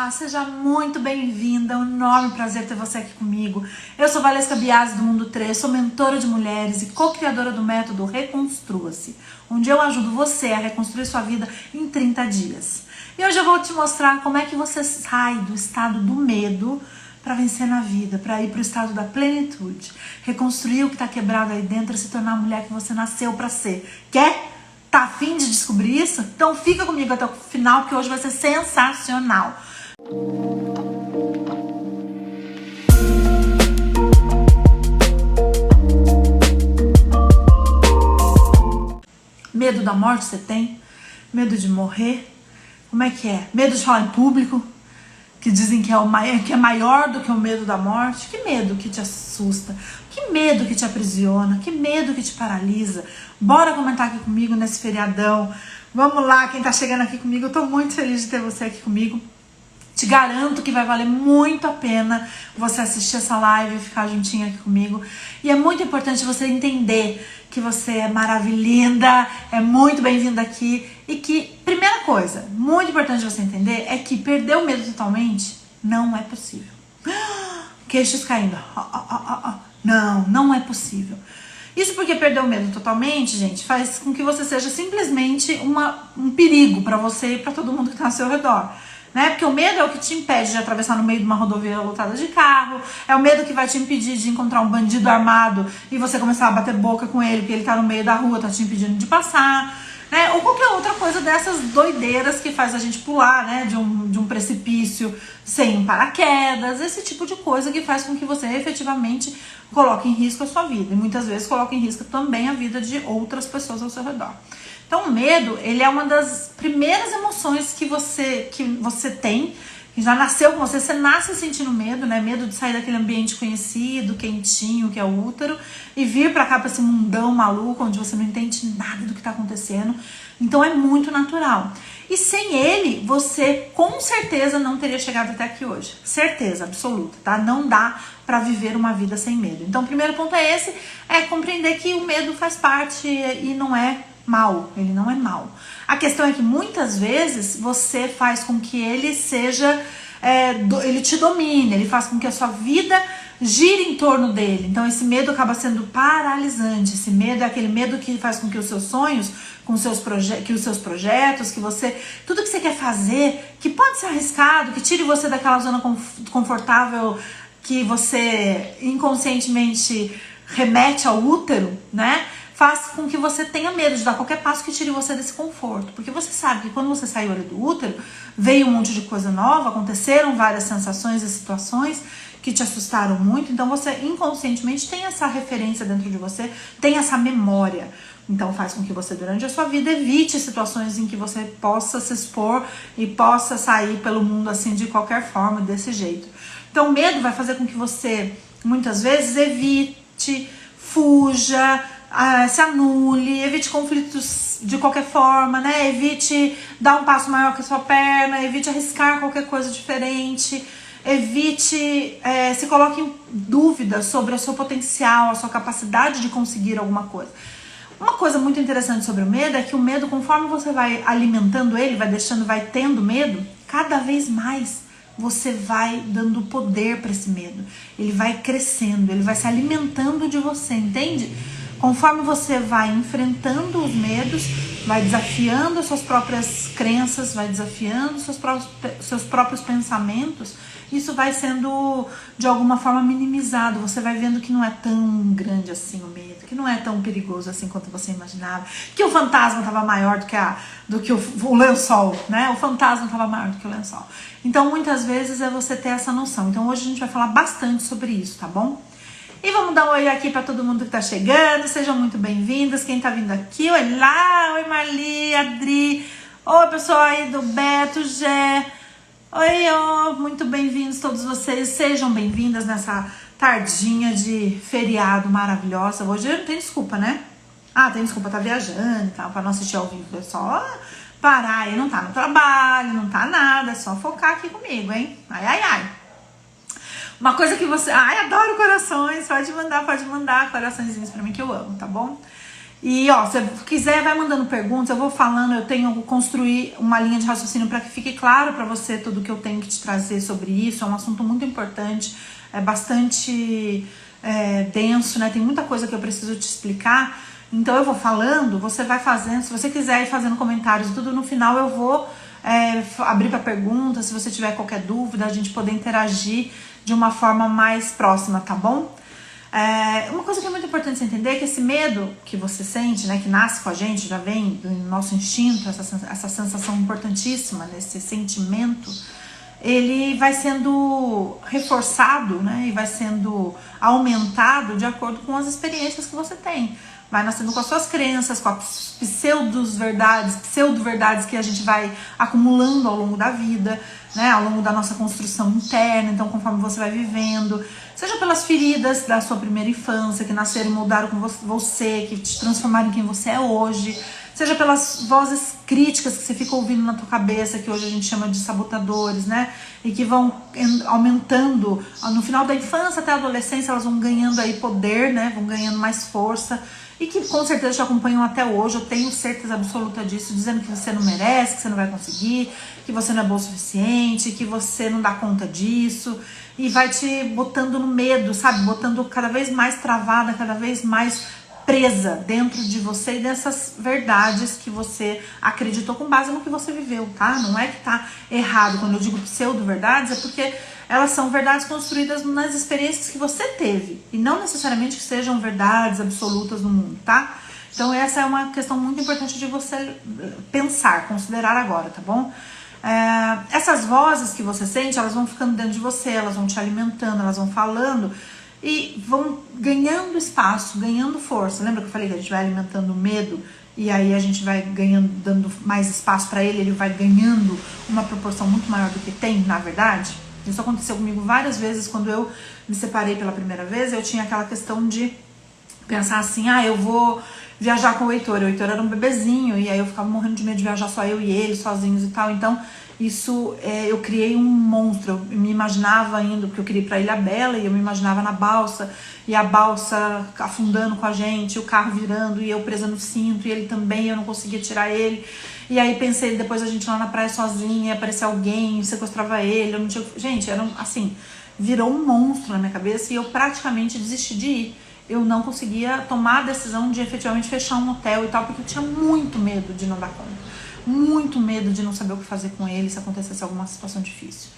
Olá, seja muito bem-vinda, é um enorme prazer ter você aqui comigo. Eu sou Valesca Biasi do Mundo 3, sou mentora de mulheres e co-criadora do método Reconstrua-se, onde eu ajudo você a reconstruir sua vida em 30 dias. E hoje eu vou te mostrar como é que você sai do estado do medo para vencer na vida, para ir para o estado da plenitude, reconstruir o que está quebrado aí dentro e se tornar a mulher que você nasceu para ser. Quer? Tá afim de descobrir isso? Então fica comigo até o final, porque hoje vai ser sensacional. Medo da morte você tem? Medo de morrer? Como é que é? Medo de falar em público? Que dizem que é maior do que o medo da morte? Que medo que te assusta? Que medo que te aprisiona? Que medo que te paralisa? Bora comentar aqui comigo nesse feriadão. Vamos lá, quem tá chegando aqui comigo, eu tô muito feliz de ter você aqui comigo. Te garanto que vai valer muito a pena você assistir essa live e ficar juntinho aqui comigo. E é muito importante você entender que você é maravilhosa, é muito bem-vinda aqui. E que, primeira coisa, muito importante você entender, é que perder o medo totalmente não é possível. Queixos caindo. Não é possível. Isso porque perder o medo totalmente, gente, faz com que você seja simplesmente um perigo para você e para todo mundo que tá ao seu redor. Né? Porque o medo é o que te impede de atravessar no meio de uma rodovia lotada de carro, é o medo que vai te impedir de encontrar um bandido armado e você começar a bater boca com ele porque ele tá no meio da rua, tá te impedindo de passar, né? Ou qualquer outra coisa dessas doideiras que faz a gente pular, né? de um precipício sem um paraquedas, esse tipo de coisa que faz com que você efetivamente coloque em risco a sua vida e muitas vezes coloque em risco também a vida de outras pessoas ao seu redor. Então o medo, ele é uma das primeiras emoções que você tem, que já nasceu com você nasce sentindo medo, né? Medo de sair daquele ambiente conhecido, quentinho, que é o útero, e vir pra cá, pra esse mundão maluco, onde você não entende nada do que tá acontecendo. Então é muito natural. E sem ele, você com certeza não teria chegado até aqui hoje. Certeza absoluta, tá? Não dá pra viver uma vida sem medo. Então o primeiro ponto é esse, é compreender que o medo faz parte e não é mal, ele não é mal. A questão é que muitas vezes você faz com que ele seja, ele te domine, ele faz com que a sua vida gire em torno dele. Então esse medo acaba sendo paralisante. Esse medo é aquele medo que faz com que os seus sonhos, com os seus projetos, que você, tudo que você quer fazer, que pode ser arriscado, que tire você daquela zona confortável que você inconscientemente remete ao útero, né? Faz com que você tenha medo de dar qualquer passo que tire você desse conforto. Porque você sabe que quando você saiu ali do útero, veio um monte de coisa nova, aconteceram várias sensações e situações que te assustaram muito. Então você inconscientemente tem essa referência dentro de você, tem essa memória. Então faz com que você durante a sua vida evite situações em que você possa se expor e possa sair pelo mundo assim de qualquer forma, desse jeito. Então o medo vai fazer com que você muitas vezes evite, fuja, se anule, evite conflitos de qualquer forma, né? Evite dar um passo maior que a sua perna, evite arriscar qualquer coisa diferente, evite, se coloque em dúvida sobre o seu potencial, a sua capacidade de conseguir alguma coisa. Uma coisa muito interessante sobre o medo é que o medo, conforme você vai alimentando ele, vai tendo medo, cada vez mais você vai dando poder para esse medo. Ele vai crescendo, ele vai se alimentando de você, entende? Conforme você vai enfrentando os medos, vai desafiando as suas próprias crenças, vai desafiando seus próprios pensamentos, isso vai sendo de alguma forma minimizado. Você vai vendo que não é tão grande assim o medo, que não é tão perigoso assim quanto você imaginava, que o fantasma estava maior do que o lençol, né? O fantasma estava maior do que o lençol. Então muitas vezes é você ter essa noção. Então hoje a gente vai falar bastante sobre isso, tá bom? E vamos dar um oi aqui para todo mundo que tá chegando, sejam muito bem-vindos, quem tá vindo aqui, oi lá, oi Marli, Adri, oi pessoal aí do Beto, Gé, oi, muito bem-vindos todos vocês, sejam bem-vindas nessa tardinha de feriado maravilhosa. Hoje não tem desculpa, né? Tem desculpa, tá viajando e tal, pra não assistir ao vivo, é só parar aí, não tá no trabalho, não tá nada, é só focar aqui comigo, hein? Ai. Uma coisa que você... adoro corações. Pode mandar coraçõezinhos pra mim que eu amo, tá bom? E ó, se quiser, vai mandando perguntas, eu vou falando, eu tenho que construir uma linha de raciocínio para que fique claro para você tudo que eu tenho que te trazer sobre isso. É um assunto muito importante, é bastante denso, né? Tem muita coisa que eu preciso te explicar. Então eu vou falando, você vai fazendo. Se você quiser ir fazendo comentários, tudo no final eu vou abrir para perguntas. Se você tiver qualquer dúvida, a gente poder interagir de uma forma mais próxima, tá bom? Uma coisa que é muito importante você entender é que esse medo que você sente, né, que nasce com a gente, já vem do nosso instinto, essa sensação importantíssima, esse sentimento, ele vai sendo reforçado, né, e vai sendo aumentado de acordo com as experiências que você tem. Vai nascendo com as suas crenças, com as pseudo-verdades que a gente vai acumulando ao longo da vida, né, ao longo da nossa construção interna. Então, conforme você vai vivendo, seja pelas feridas da sua primeira infância, que nasceram e moldaram com você, que te transformaram em quem você é hoje, seja pelas vozes críticas que você fica ouvindo na tua cabeça, que hoje a gente chama de sabotadores, né, e que vão aumentando, no final da infância até a adolescência, elas vão ganhando aí poder, né, vão ganhando mais força, e que com certeza te acompanham até hoje, eu tenho certeza absoluta disso, dizendo que você não merece, que você não vai conseguir, que você não é bom o suficiente, que você não dá conta disso, e vai te botando no medo, sabe, botando cada vez mais travada, cada vez mais presa dentro de você e dessas verdades que você acreditou com base no que você viveu, tá? Não é que tá errado, quando eu digo pseudo-verdades, é porque elas são verdades construídas nas experiências que você teve, e não necessariamente que sejam verdades absolutas no mundo, tá? Então essa é uma questão muito importante de você pensar, considerar agora, tá bom? Essas vozes que você sente, elas vão ficando dentro de você, elas vão te alimentando, elas vão falando e vão ganhando espaço, ganhando força. Lembra que eu falei que a gente vai alimentando o medo e aí a gente vai ganhando, dando mais espaço para ele vai ganhando uma proporção muito maior do que tem, na verdade? Isso aconteceu comigo várias vezes. Quando eu me separei pela primeira vez, eu tinha aquela questão de pensar assim, eu vou viajar com o Heitor. O Heitor era um bebezinho e aí eu ficava morrendo de medo de viajar só eu e ele, sozinhos e tal. Então isso, eu criei um monstro. Eu me imaginava indo, porque eu queria ir pra Ilha Bela, e eu me imaginava na balsa, e a balsa afundando com a gente, o carro virando, e eu presa no cinto, e ele também, eu não conseguia tirar ele. E aí pensei, depois a gente lá na praia sozinha, ia aparecer alguém, sequestrava ele, eu não tinha... Gente, era assim, virou um monstro na minha cabeça, e eu praticamente desisti de ir. Eu não conseguia tomar a decisão de efetivamente fechar um hotel e tal, porque eu tinha muito medo de não dar conta. Muito medo de não saber o que fazer com ele se acontecesse alguma situação difícil.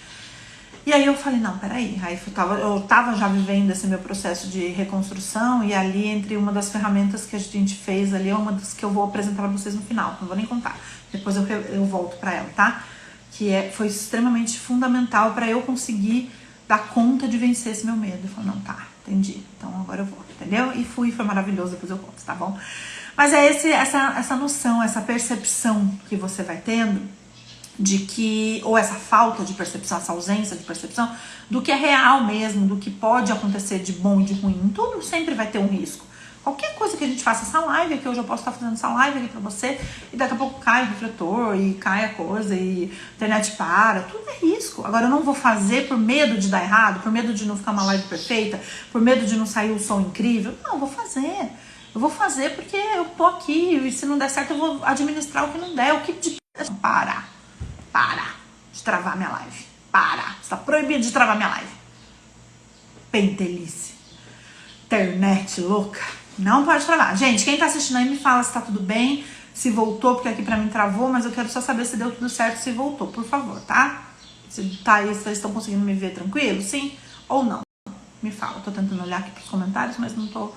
E aí eu falei, não, peraí. Aí eu tava já vivendo esse meu processo de reconstrução, e ali, entre uma das ferramentas que a gente fez ali, é uma das que eu vou apresentar pra vocês no final, não vou nem contar. Depois eu volto pra ela, tá? Que foi extremamente fundamental pra eu conseguir dar conta de vencer esse meu medo. Eu falei, não, tá, entendi. Então agora eu vou, entendeu? E foi maravilhoso, depois eu conto, tá bom? Mas é essa noção, essa percepção que você vai tendo de que, ou essa falta de percepção, essa ausência de percepção do que é real mesmo, do que pode acontecer de bom e de ruim. Tudo sempre vai ter um risco. Qualquer coisa que a gente faça, essa live aqui, hoje eu posso estar fazendo essa live aqui pra você, e daqui a pouco cai o refletor, e cai a coisa, e a internet para, tudo é risco. Agora eu não vou fazer por medo de dar errado, por medo de não ficar uma live perfeita, por medo de não sair o som incrível. Não, eu vou fazer. Eu vou fazer porque eu tô aqui, e se não der certo eu vou administrar o que não der. O que de... Para de travar minha live. Você tá proibido de travar minha live. Pentelice. Internet louca. Não pode travar. Gente, quem tá assistindo aí me fala se tá tudo bem, se voltou, porque aqui pra mim travou, mas eu quero só saber se deu tudo certo, se voltou, por favor, tá? Se tá aí, vocês estão conseguindo me ver tranquilo, sim ou não? Me fala. Tô tentando olhar aqui pros comentários, mas não tô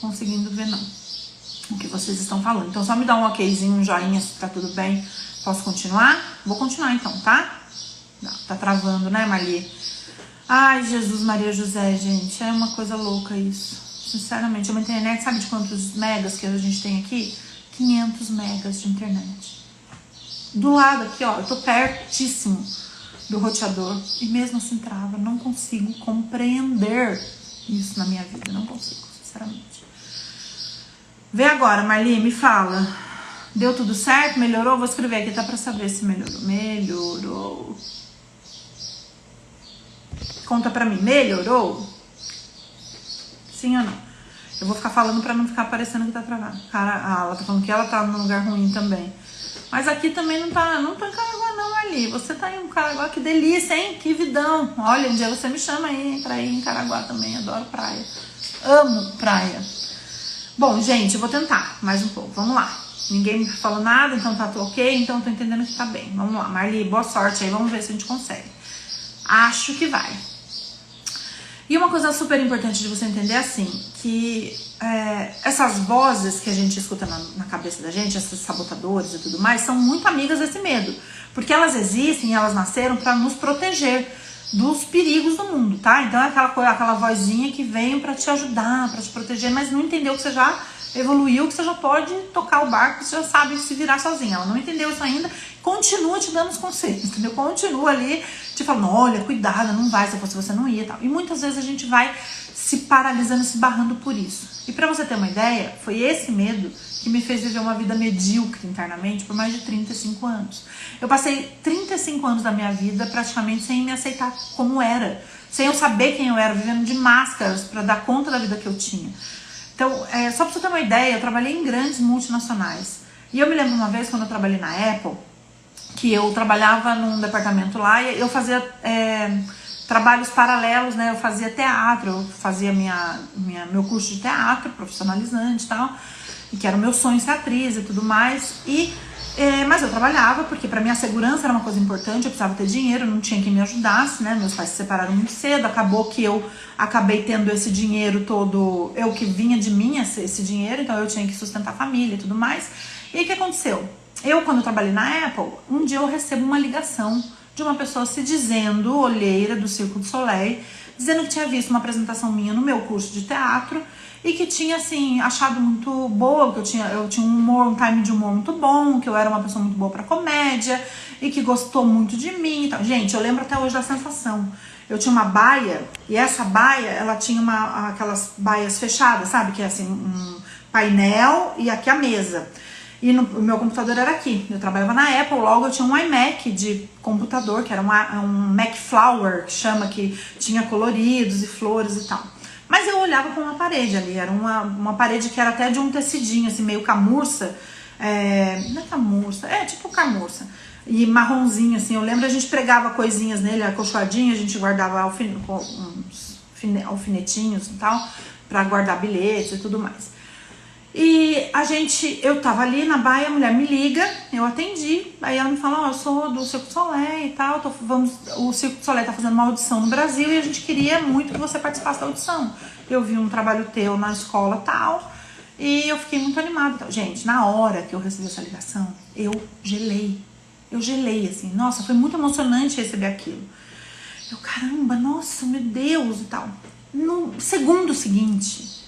conseguindo ver não o que vocês estão falando. Então só me dá um okzinho, um joinha se tá tudo bem. Posso continuar? Vou continuar então, tá? Não, tá travando, né, Marli? Ai, Jesus, Maria, José, gente, é uma coisa louca isso. Sinceramente, uma internet, sabe de quantos megas que a gente tem aqui? 500 megas de internet. Do lado aqui, ó, eu tô pertíssimo do roteador e mesmo assim trava. Não consigo compreender isso na minha vida, não consigo, sinceramente. Vê agora, Marli, me fala. Deu tudo certo? Melhorou? Vou escrever aqui, tá, pra saber se melhorou. Melhorou. Conta pra mim, melhorou? Sim ou não? Eu vou ficar falando pra não ficar parecendo que tá travando. Cara, ela tá falando que ela tá num lugar ruim também. Mas aqui também não tô em Caraguá não, ali. Você tá em Caraguá, que delícia, hein? Que vidão. Olha, um dia você me chama aí pra ir em Caraguá também, adoro praia. Amo praia. Bom, gente, eu vou tentar mais um pouco, vamos lá. Ninguém me falou nada, então tá tudo ok, então eu tô entendendo que tá bem. Vamos lá, Marli, boa sorte aí, vamos ver se a gente consegue. Acho que vai. E uma coisa super importante de você entender é assim, que essas vozes que a gente escuta na cabeça da gente, esses sabotadores e tudo mais, são muito amigas desse medo. Porque elas existem, elas nasceram para nos proteger dos perigos do mundo, tá? Então é aquela vozinha que vem pra te ajudar, pra te proteger, mas não entendeu que você já evoluiu, que você já pode tocar o barco, que você já sabe se virar sozinha. Ela não entendeu isso ainda, continua te dando os conselhos, entendeu? Continua ali te falando, olha, cuidado, não vai, se fosse você não ia e tal. E muitas vezes a gente vai se paralisando, se barrando por isso. E pra você ter uma ideia, foi esse medo que me fez viver uma vida medíocre internamente por mais de 35 anos. Eu passei 35 anos da minha vida praticamente sem me aceitar como era, sem eu saber quem eu era, vivendo de máscaras para dar conta da vida que eu tinha. Então, só pra você ter uma ideia, eu trabalhei em grandes multinacionais. E eu me lembro uma vez, quando eu trabalhei na Apple, que eu trabalhava num departamento lá e eu fazia trabalhos paralelos, né? Eu fazia teatro, eu fazia meu curso de teatro, profissionalizante e tal, que era o meu sonho ser atriz e tudo mais. Mas eu trabalhava porque pra mim a segurança era uma coisa importante, eu precisava ter dinheiro, não tinha quem me ajudasse, né? Meus pais se separaram muito cedo, acabou que eu acabei tendo esse dinheiro todo, eu que vinha de mim esse dinheiro, então eu tinha que sustentar a família e tudo mais. E aí o que aconteceu? Quando eu trabalhei na Apple, um dia eu recebo uma ligação de uma pessoa se dizendo olheira do Cirque du Soleil, dizendo que tinha visto uma apresentação minha no meu curso de teatro e que tinha, assim, achado muito boa, que eu tinha um time de humor muito bom, que eu era uma pessoa muito boa pra comédia e que gostou muito de mim e tal. Gente, eu lembro até hoje da sensação. Eu tinha uma baia e essa baia, ela tinha aquelas baias fechadas, sabe? Que é assim, um painel e aqui a mesa. E o meu computador era aqui. Eu trabalhava na Apple, logo eu tinha um iMac de computador, que era um Mac Flower, que chama, que tinha coloridos e flores e tal. Mas eu olhava para uma parede ali, era uma parede que era até de um tecidinho, assim, meio camurça. Não é camurça, tipo camurça. E marronzinho, assim, eu lembro a gente pregava coisinhas nele, acolchoadinho, a gente guardava uns alfinetinhos e tal, para guardar bilhetes e tudo mais. E eu tava ali na baia, a mulher me liga, eu atendi, aí ela me fala, eu sou do Cirque du Soleil e tal, o Cirque du Soleil tá fazendo uma audição no Brasil e a gente queria muito que você participasse da audição. Eu vi um trabalho teu na escola tal, e eu fiquei muito animada. Gente, na hora que eu recebi essa ligação, eu gelei, assim, nossa, foi muito emocionante receber aquilo. Eu, caramba, nossa, meu Deus e tal. No segundo seguinte,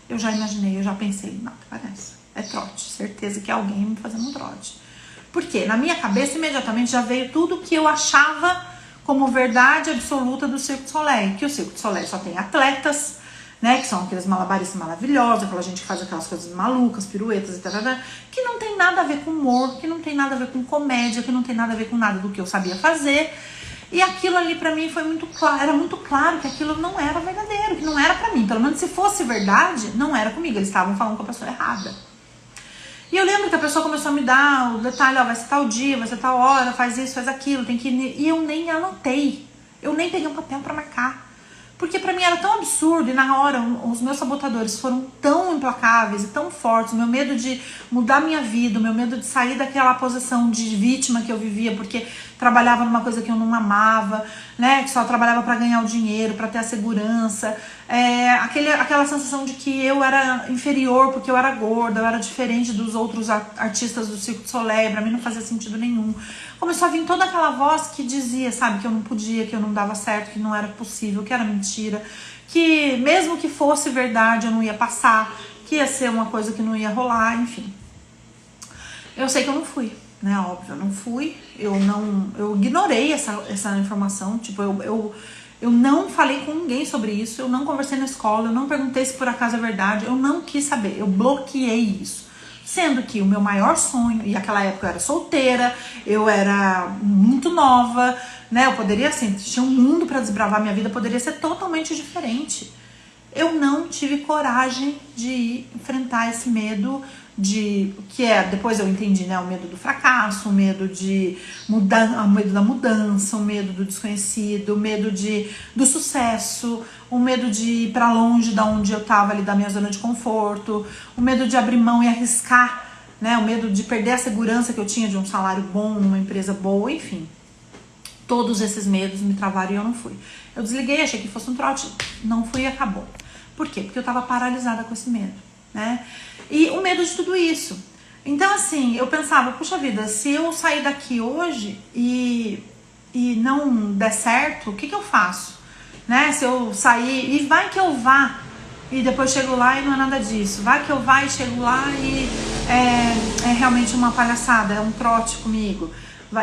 eu já imaginei, eu já pensei, não, parece, é trote, certeza que é alguém me fazendo um trote. Por quê? Na minha cabeça, imediatamente, já veio tudo que eu achava como verdade absoluta do Cirque du Soleil, que o Cirque du Soleil só tem atletas, né, que são aqueles malabaristas maravilhosos, aquela gente que faz aquelas coisas malucas, piruetas e tal, que não tem nada a ver com humor, que não tem nada a ver com comédia, que não tem nada a ver com nada do que eu sabia fazer. E aquilo ali pra mim foi muito claro, era muito claro que aquilo não era verdadeiro, que não era pra mim. Pelo menos se fosse verdade, não era comigo, eles estavam falando com a pessoa errada. E eu lembro que a pessoa começou a me dar o detalhe, vai ser tal dia, vai ser tal hora, faz isso, faz aquilo, tem que ir. E eu nem anotei, eu nem peguei um papel pra marcar. Porque pra mim era tão absurdo e na hora os meus sabotadores foram tão implacáveis e tão fortes, o meu medo de mudar minha vida, o meu medo de sair daquela posição de vítima que eu vivia porque trabalhava numa coisa que eu não amava, né, que só trabalhava pra ganhar o dinheiro, pra ter a segurança, aquela sensação de que eu era inferior porque eu era gorda, eu era diferente dos outros artistas do Cirque du Soleil, pra mim não fazia sentido nenhum. Começou a vir toda aquela voz que dizia, sabe, que eu não podia, que eu não dava certo, que não era possível, que era mentira, que mesmo que fosse verdade eu não ia passar, que ia ser uma coisa que não ia rolar, enfim. Eu sei que eu não fui, né, óbvio, eu não fui, eu ignorei essa informação, tipo, eu não falei com ninguém sobre isso, eu não conversei na escola, eu não perguntei se por acaso é verdade, eu não quis saber, eu bloqueei isso. Sendo que o meu maior sonho, e naquela época eu era solteira, eu era muito nova, né? Eu poderia, assim, tinha um mundo pra desbravar, minha vida poderia ser totalmente diferente. eu não tive coragem de enfrentar esse medo depois eu entendi, né, o medo do fracasso, o medo o medo da mudança, o medo do desconhecido, o medo do sucesso, o medo de ir para longe da onde eu tava ali, da minha zona de conforto, o medo de abrir mão e arriscar, né, o medo de perder a segurança que eu tinha de um salário bom, numa empresa boa, enfim. Todos esses medos me travaram e eu não fui. Eu desliguei, achei que fosse um trote, não fui e acabou. Por quê? Porque eu tava paralisada com esse medo, né? E o medo de tudo isso. Então, assim, eu pensava, puxa vida, se eu sair daqui hoje e não der certo, o que eu faço? Né? Se eu sair, e vai que eu vá, e depois chego lá e não é nada disso. Vai que eu vá e chego lá e é realmente uma palhaçada, é um trote comigo.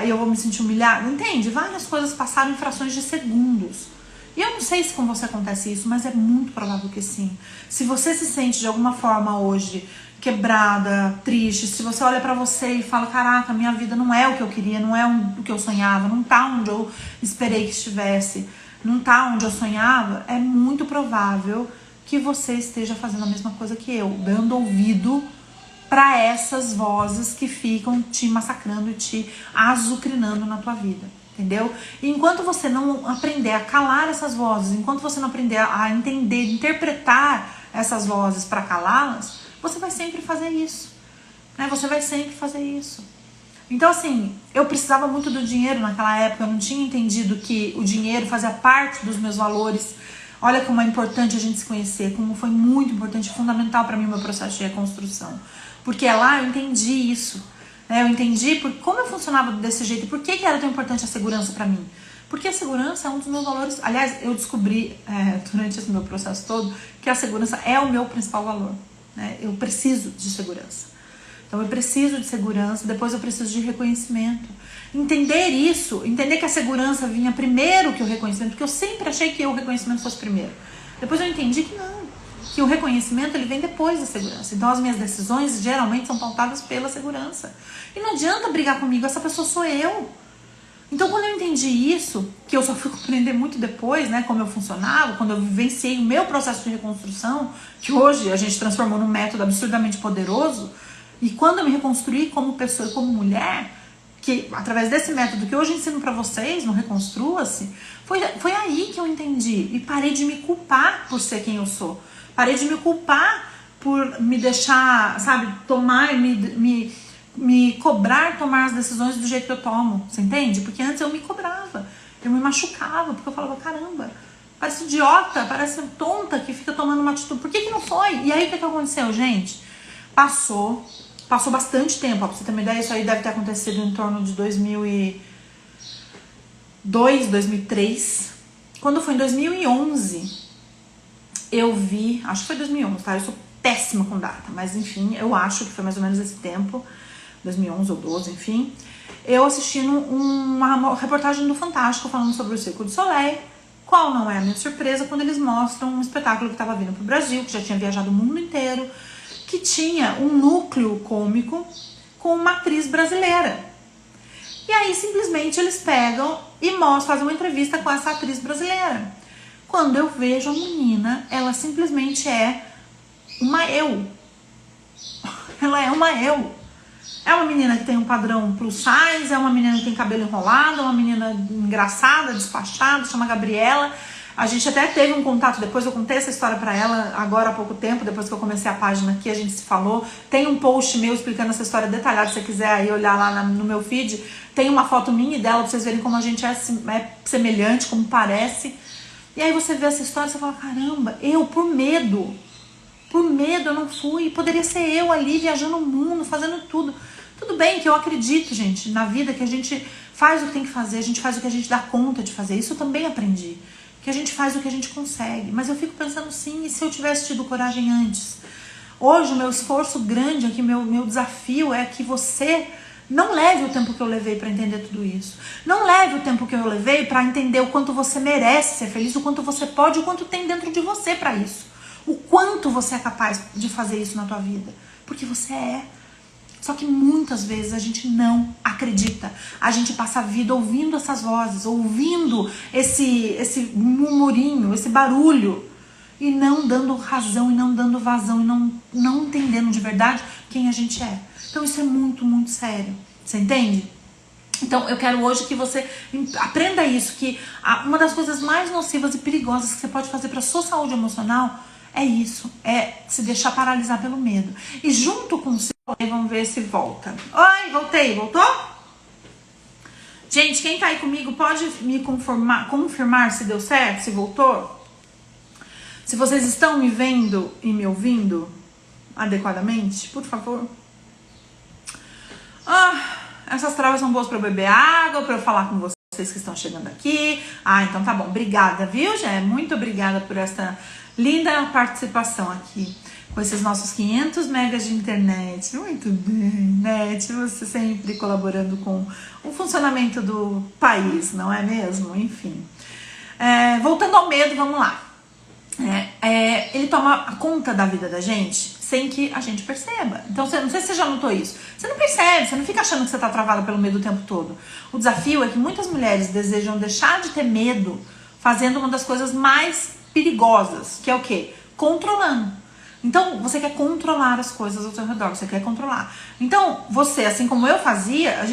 Eu vou me sentir humilhada. Entende? Várias coisas passaram em frações de segundos. E eu não sei se com você acontece isso, mas é muito provável que sim. Se você se sente de alguma forma hoje quebrada, triste, se você olha pra você e fala, caraca, minha vida não é o que eu queria, não é o que eu sonhava, não tá onde eu esperei que estivesse, não tá onde eu sonhava, é muito provável que você esteja fazendo a mesma coisa que eu, dando ouvido para essas vozes que ficam te massacrando e te azucrinando na tua vida. Entendeu? E enquanto você não aprender a calar essas vozes, enquanto você não aprender a entender, interpretar essas vozes para calá-las, você vai sempre fazer isso, né? Você vai sempre fazer isso. Então, assim, eu precisava muito do dinheiro naquela época, eu não tinha entendido que o dinheiro fazia parte dos meus valores. Olha como é importante a gente se conhecer, como foi muito importante, fundamental para mim o meu processo de reconstrução. Porque lá eu entendi isso. Eu entendi como eu funcionava desse jeito, por que era tão importante a segurança pra mim. Porque a segurança é um dos meus valores. Aliás, eu descobri durante esse meu processo todo que a segurança é o meu principal valor, né? Eu preciso de segurança. Então eu preciso de segurança, depois eu preciso de reconhecimento. Entender isso, entender que a segurança vinha primeiro que o reconhecimento, porque eu sempre achei que o reconhecimento fosse primeiro. Depois eu entendi que não. Que o reconhecimento ele vem depois da segurança. Então as minhas decisões geralmente são pautadas pela segurança. E não adianta brigar comigo, essa pessoa sou eu. Então quando eu entendi isso, que eu só fui compreender muito depois, né, como eu funcionava, quando eu vivenciei o meu processo de reconstrução, que hoje a gente transformou num método absurdamente poderoso, e quando eu me reconstruí como pessoa e como mulher, que através desse método que hoje eu ensino pra vocês, no Reconstrua-se, foi aí que eu entendi e parei de me culpar por ser quem eu sou. Parei de me culpar por me deixar, sabe, tomar, me cobrar tomar as decisões do jeito que eu tomo, você entende? Porque antes eu me cobrava, eu me machucava, porque eu falava, caramba, parece idiota, parece tonta que fica tomando uma atitude, por que não foi? E aí o que aconteceu, gente? Passou bastante tempo, ó, pra você ter uma ideia, isso aí deve ter acontecido em torno de 2002, 2003, quando foi em 2011, eu vi, acho que foi 2011, tá? Eu sou péssima com data, mas enfim, eu acho que foi mais ou menos esse tempo, 2011 ou 12, enfim. Eu assistindo uma reportagem do Fantástico falando sobre o Circo du Soleil, qual não é a minha surpresa quando eles mostram um espetáculo que estava vindo pro Brasil, que já tinha viajado o mundo inteiro, que tinha um núcleo cômico com uma atriz brasileira. E aí simplesmente eles pegam e fazem uma entrevista com essa atriz brasileira. Quando eu vejo a menina, ela simplesmente é uma eu. Ela é uma eu. É uma menina que tem um padrão plus size, é uma menina que tem cabelo enrolado, é uma menina engraçada, despachada, chama Gabriela. A gente até teve um contato depois, eu contei essa história pra ela agora há pouco tempo, depois que eu comecei a página aqui, a gente se falou. Tem um post meu explicando essa história detalhada, se você quiser aí olhar lá no meu feed. Tem uma foto minha e dela pra vocês verem como a gente é semelhante, como parece. E aí você vê essa história e você fala, caramba, eu por medo eu não fui, poderia ser eu ali viajando o mundo, fazendo tudo. Tudo bem que eu acredito, gente, na vida que a gente faz o que tem que fazer, a gente faz o que a gente dá conta de fazer, isso eu também aprendi, que a gente faz o que a gente consegue, mas eu fico pensando sim, e se eu tivesse tido coragem antes? Hoje o meu esforço grande aqui, meu desafio é que você não leve o tempo que eu levei para entender tudo isso. Não leve o tempo que eu levei para entender o quanto você merece ser feliz, o quanto você pode, o quanto tem dentro de você para isso. O quanto você é capaz de fazer isso na tua vida. Porque você é. Só que muitas vezes a gente não acredita. A gente passa a vida ouvindo essas vozes, ouvindo esse murmurinho, esse barulho. e não dando razão, e não dando vazão, e não entendendo de verdade quem a gente é. Então isso é muito, muito sério. Você entende? Então eu quero hoje que você aprenda isso, que uma das coisas mais nocivas e perigosas que você pode fazer para sua saúde emocional é isso, é se deixar paralisar pelo medo. E junto com o seu, vamos ver se volta. Oi, voltei, voltou? Gente, quem tá aí comigo pode me confirmar se deu certo, se voltou? Se vocês estão me vendo e me ouvindo adequadamente, por favor. Essas travas são boas para eu beber água, para eu falar com vocês que estão chegando aqui. Então tá bom. Obrigada, viu, Jé? Muito obrigada por essa linda participação aqui. Com esses nossos 500 megas de internet. Muito bem, net. Você sempre colaborando com o funcionamento do país, não é mesmo? Enfim. Voltando ao medo, vamos lá. Ele toma conta da vida da gente sem que a gente perceba. Então, não sei se você já notou isso. Você não percebe, você não fica achando que você está travada pelo medo o tempo todo. O desafio é que muitas mulheres desejam deixar de ter medo fazendo uma das coisas mais perigosas, que é o quê? Controlando. Então, você quer controlar as coisas ao seu redor, você quer controlar. Então, você, assim como eu fazia,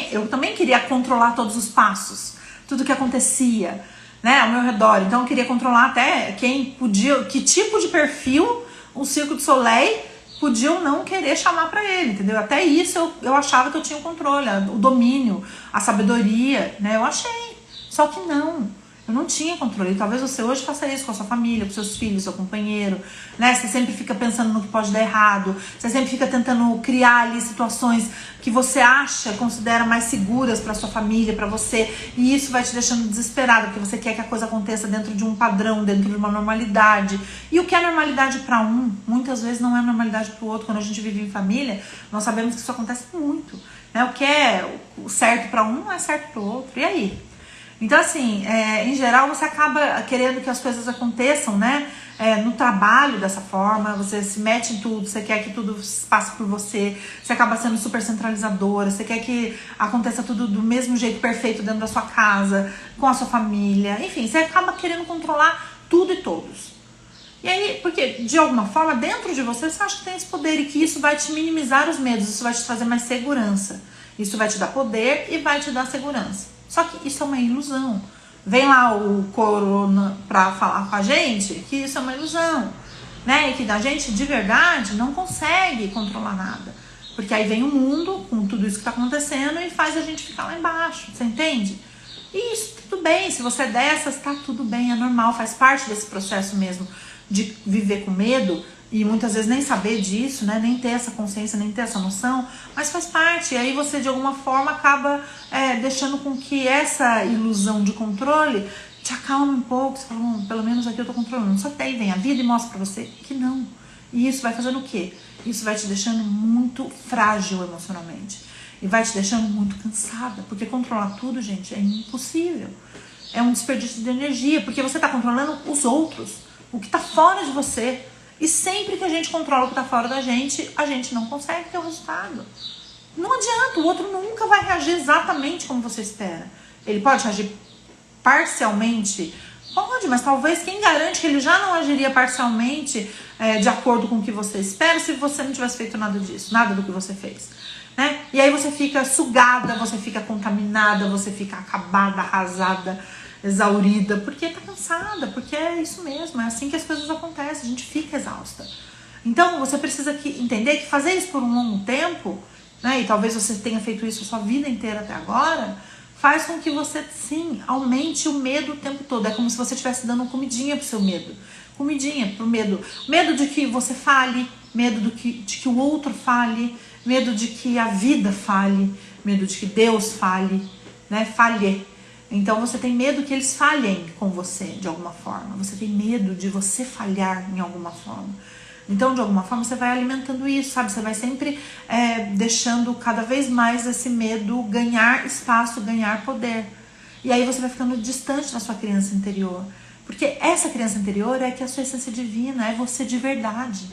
eu também queria controlar todos os passos, tudo que acontecia, né, ao meu redor. Então, eu queria controlar até quem podia, que tipo de perfil o Cirque du Soleil podia ou não querer chamar pra ele, entendeu? Até isso eu achava que eu tinha o controle, o domínio, a sabedoria, né? Eu achei. Só que não. Eu não tinha controle. E talvez você hoje faça isso com a sua família, com seus filhos, seu companheiro, né? Você sempre fica pensando no que pode dar errado. Você sempre fica tentando criar ali situações que você acha, considera mais seguras para sua família, para você. E isso vai te deixando desesperado, porque você quer que a coisa aconteça dentro de um padrão, dentro de uma normalidade. E o que é normalidade para um, muitas vezes não é normalidade para o outro. Quando a gente vive em família, nós sabemos que isso acontece muito, né? O que é certo para um não é certo para o outro. E aí? Então, assim, em geral, você acaba querendo que as coisas aconteçam, né? No trabalho dessa forma, você se mete em tudo, você quer que tudo passe por você, você acaba sendo super centralizadora, você quer que aconteça tudo do mesmo jeito perfeito dentro da sua casa, com a sua família, enfim, você acaba querendo controlar tudo e todos. E aí, porque de alguma forma, dentro de você, você acha que tem esse poder e que isso vai te minimizar os medos, isso vai te trazer mais segurança, isso vai te dar poder e vai te dar segurança. Só que isso é uma ilusão. Vem lá o corona pra falar com a gente que isso é uma ilusão, né? E que a gente de verdade não consegue controlar nada. Porque aí vem o mundo com tudo isso que tá acontecendo e faz a gente ficar lá embaixo, você entende? E isso, tudo bem, se você é dessas, tá tudo bem, é normal, faz parte desse processo mesmo de viver com medo. E muitas vezes nem saber disso, né? Nem ter essa consciência, nem ter essa noção, mas faz parte. E aí você de alguma forma acaba deixando com que essa ilusão de controle te acalme um pouco. Você fala, pelo menos aqui eu tô controlando. Só que daí vem a vida e mostra pra você que não. E isso vai fazendo o quê? Isso vai te deixando muito frágil emocionalmente. E vai te deixando muito cansada. Porque controlar tudo, gente, é impossível. É um desperdício de energia. Porque você tá controlando os outros. O que tá fora de você. E sempre que a gente controla o que está fora da gente, a gente não consegue ter o resultado. Não adianta, o outro nunca vai reagir exatamente como você espera. Ele pode reagir parcialmente? Pode, mas talvez quem garante que ele já não agiria parcialmente de acordo com o que você espera se você não tivesse feito nada disso, nada do que você fez. Né? E aí você fica sugada, você fica contaminada, você fica acabada, arrasada, exaurida, porque tá cansada, porque é isso mesmo, é assim que as coisas acontecem, a gente fica exausta. Então você precisa entender que fazer isso por um longo tempo, né, e talvez você tenha feito isso a sua vida inteira até agora, faz com que você, sim, aumente o medo o tempo todo. É como se você estivesse dando comidinha pro seu medo. Comidinha pro medo. Medo de que você fale, medo de que o outro fale, medo de que a vida fale, medo de que Deus fale, né, falhe. Então você tem medo que eles falhem com você de alguma forma. Você tem medo de você falhar em alguma forma. Então, de alguma forma, você vai alimentando isso, sabe? Você vai sempre deixando cada vez mais esse medo ganhar espaço, ganhar poder. E aí você vai ficando distante da sua criança interior. Porque essa criança interior é que é a sua essência divina, é você de verdade.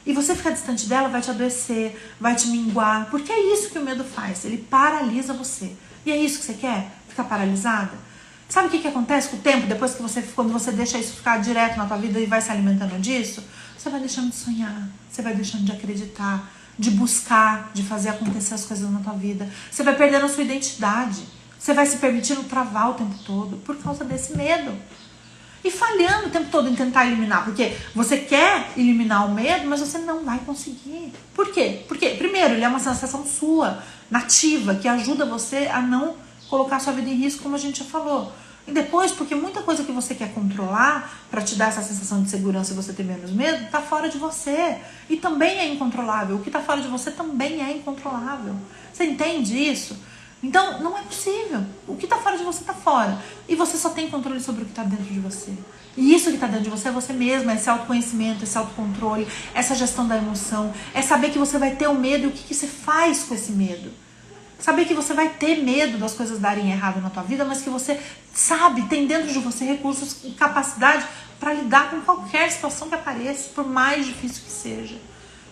E você ficar distante dela vai te adoecer, vai te minguar. Porque é isso que o medo faz, ele paralisa você. E é isso que você quer? Ficar paralisada? Sabe o que acontece com o tempo, depois que quando você deixa isso ficar direto na tua vida e vai se alimentando disso? Você vai deixando de sonhar, você vai deixando de acreditar, de buscar, de fazer acontecer as coisas na tua vida. Você vai perdendo a sua identidade. Você vai se permitindo travar o tempo todo por causa desse medo. E falhando o tempo todo em tentar eliminar. Porque você quer eliminar o medo, mas você não vai conseguir. Por quê? Porque, primeiro, ele é uma sensação sua, nativa, que ajuda você a não colocar sua vida em risco, como a gente já falou. E depois, porque muita coisa que você quer controlar para te dar essa sensação de segurança e você ter menos medo, tá fora de você. E também é incontrolável. O que tá fora de você também é incontrolável. Você entende isso? Então, não é possível. O que tá fora de você tá fora. E você só tem controle sobre o que tá dentro de você. E isso que tá dentro de você é você mesma, esse autoconhecimento, esse autocontrole, essa gestão da emoção, é saber que você vai ter o medo e o que você faz com esse medo. Saber que você vai ter medo das coisas darem errado na tua vida, mas que você sabe, tem dentro de você recursos e capacidade para lidar com qualquer situação que apareça, por mais difícil que seja,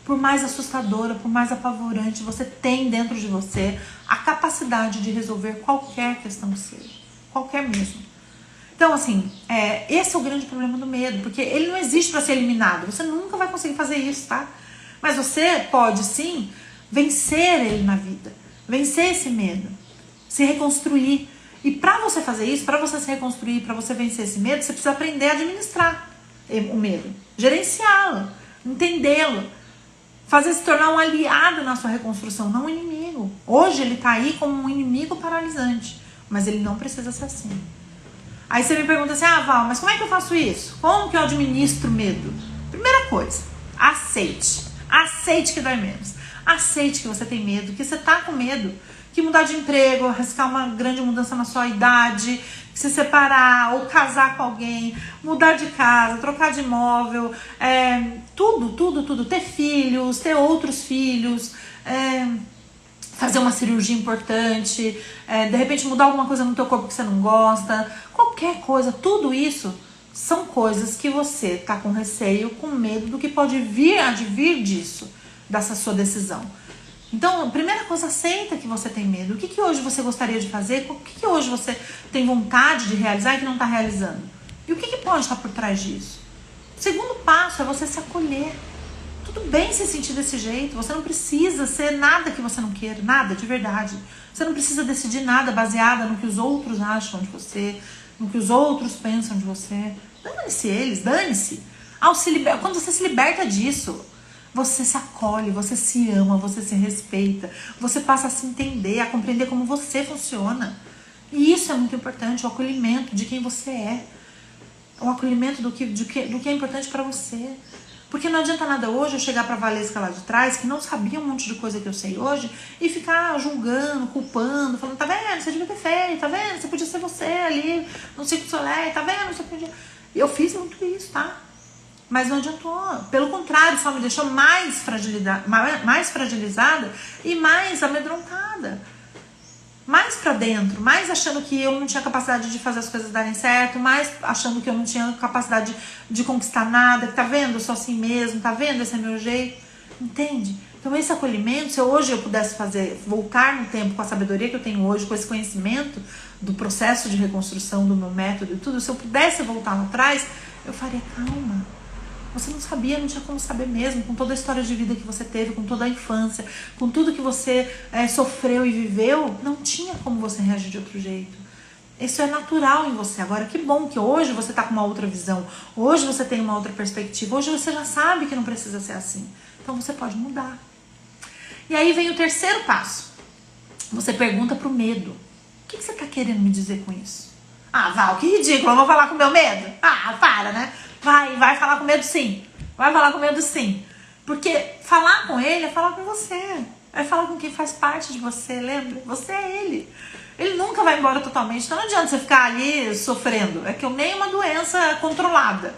por mais assustadora, por mais apavorante, você tem dentro de você a capacidade de resolver qualquer questão que seja, qualquer mesmo. Então, assim, esse é o grande problema do medo, porque ele não existe para ser eliminado, você nunca vai conseguir fazer isso, tá? Mas você pode, sim, vencer ele na vida. Vencer esse medo, se reconstruir. E para você fazer isso, para você se reconstruir, para você vencer esse medo, você precisa aprender a administrar o medo, gerenciá-lo, entendê-lo, fazer se tornar um aliado na sua reconstrução, não um inimigo. Hoje ele tá aí como um inimigo paralisante, mas ele não precisa ser assim. Aí você me pergunta assim, Val, mas como é que eu faço isso? Como que eu administro medo? Primeira coisa, aceite. Aceite que dói menos. Aceite que você tem medo, que você tá com medo, que mudar de emprego, arriscar uma grande mudança na sua idade, que se separar ou casar com alguém, mudar de casa, trocar de imóvel, tudo, ter filhos, ter outros filhos, fazer uma cirurgia importante, de repente mudar alguma coisa no teu corpo que você não gosta, qualquer coisa, tudo isso são coisas que você tá com receio, com medo do que pode vir a advir disso, dessa sua decisão. Então, primeira coisa, aceita que você tem medo. O que hoje você gostaria de fazer? O que hoje você tem vontade de realizar e que não está realizando? E o que pode estar por trás disso? O segundo passo é você se acolher. Tudo bem se sentir desse jeito. Você não precisa ser nada que você não queira. Nada, de verdade. Você não precisa decidir nada baseada no que os outros acham de você, no que os outros pensam de você. Dane-se eles, dane-se. Quando você se liberta disso, você se acolhe, você se ama, você se respeita, você passa a se entender, a compreender como você funciona. E isso é muito importante, o acolhimento de quem você é. O acolhimento do que é importante para você. Porque não adianta nada hoje eu chegar pra Valesca lá de trás, que não sabia um monte de coisa que eu sei hoje, e ficar julgando, culpando, falando, tá vendo, você devia ter feito, tá vendo, você podia ser você ali, no Circo du Soleil, tá vendo, você podia... Eu fiz muito isso, tá? Mas não adiantou. Pelo contrário, só me deixou mais fragilizada e mais amedrontada. Mais pra dentro, mais achando que eu não tinha capacidade de fazer as coisas darem certo, mais achando que eu não tinha capacidade de conquistar nada, que tá vendo, eu sou assim mesmo, tá vendo, esse é meu jeito. Entende? Então esse acolhimento, se hoje eu pudesse voltar no tempo com a sabedoria que eu tenho hoje, com esse conhecimento do processo de reconstrução, do meu método e tudo, se eu pudesse voltar lá atrás, eu faria, calma. Você não sabia, não tinha como saber mesmo, com toda a história de vida que você teve, com toda a infância, com tudo que você sofreu e viveu, não tinha como você reagir de outro jeito. Isso é natural em você. Agora, que bom que hoje você está com uma outra visão, hoje você tem uma outra perspectiva, hoje você já sabe que não precisa ser assim. Então você pode mudar. E aí vem o terceiro passo. Você pergunta pro medo. O que você está querendo me dizer com isso? Val, que ridículo, eu vou falar com o meu medo? Para, né? Vai falar com medo sim. Vai falar com medo sim. Porque falar com ele é falar com você. É falar com quem faz parte de você, lembra? Você é ele. Ele nunca vai embora totalmente. Então não adianta você ficar ali sofrendo. É que eu nem uma doença controlada.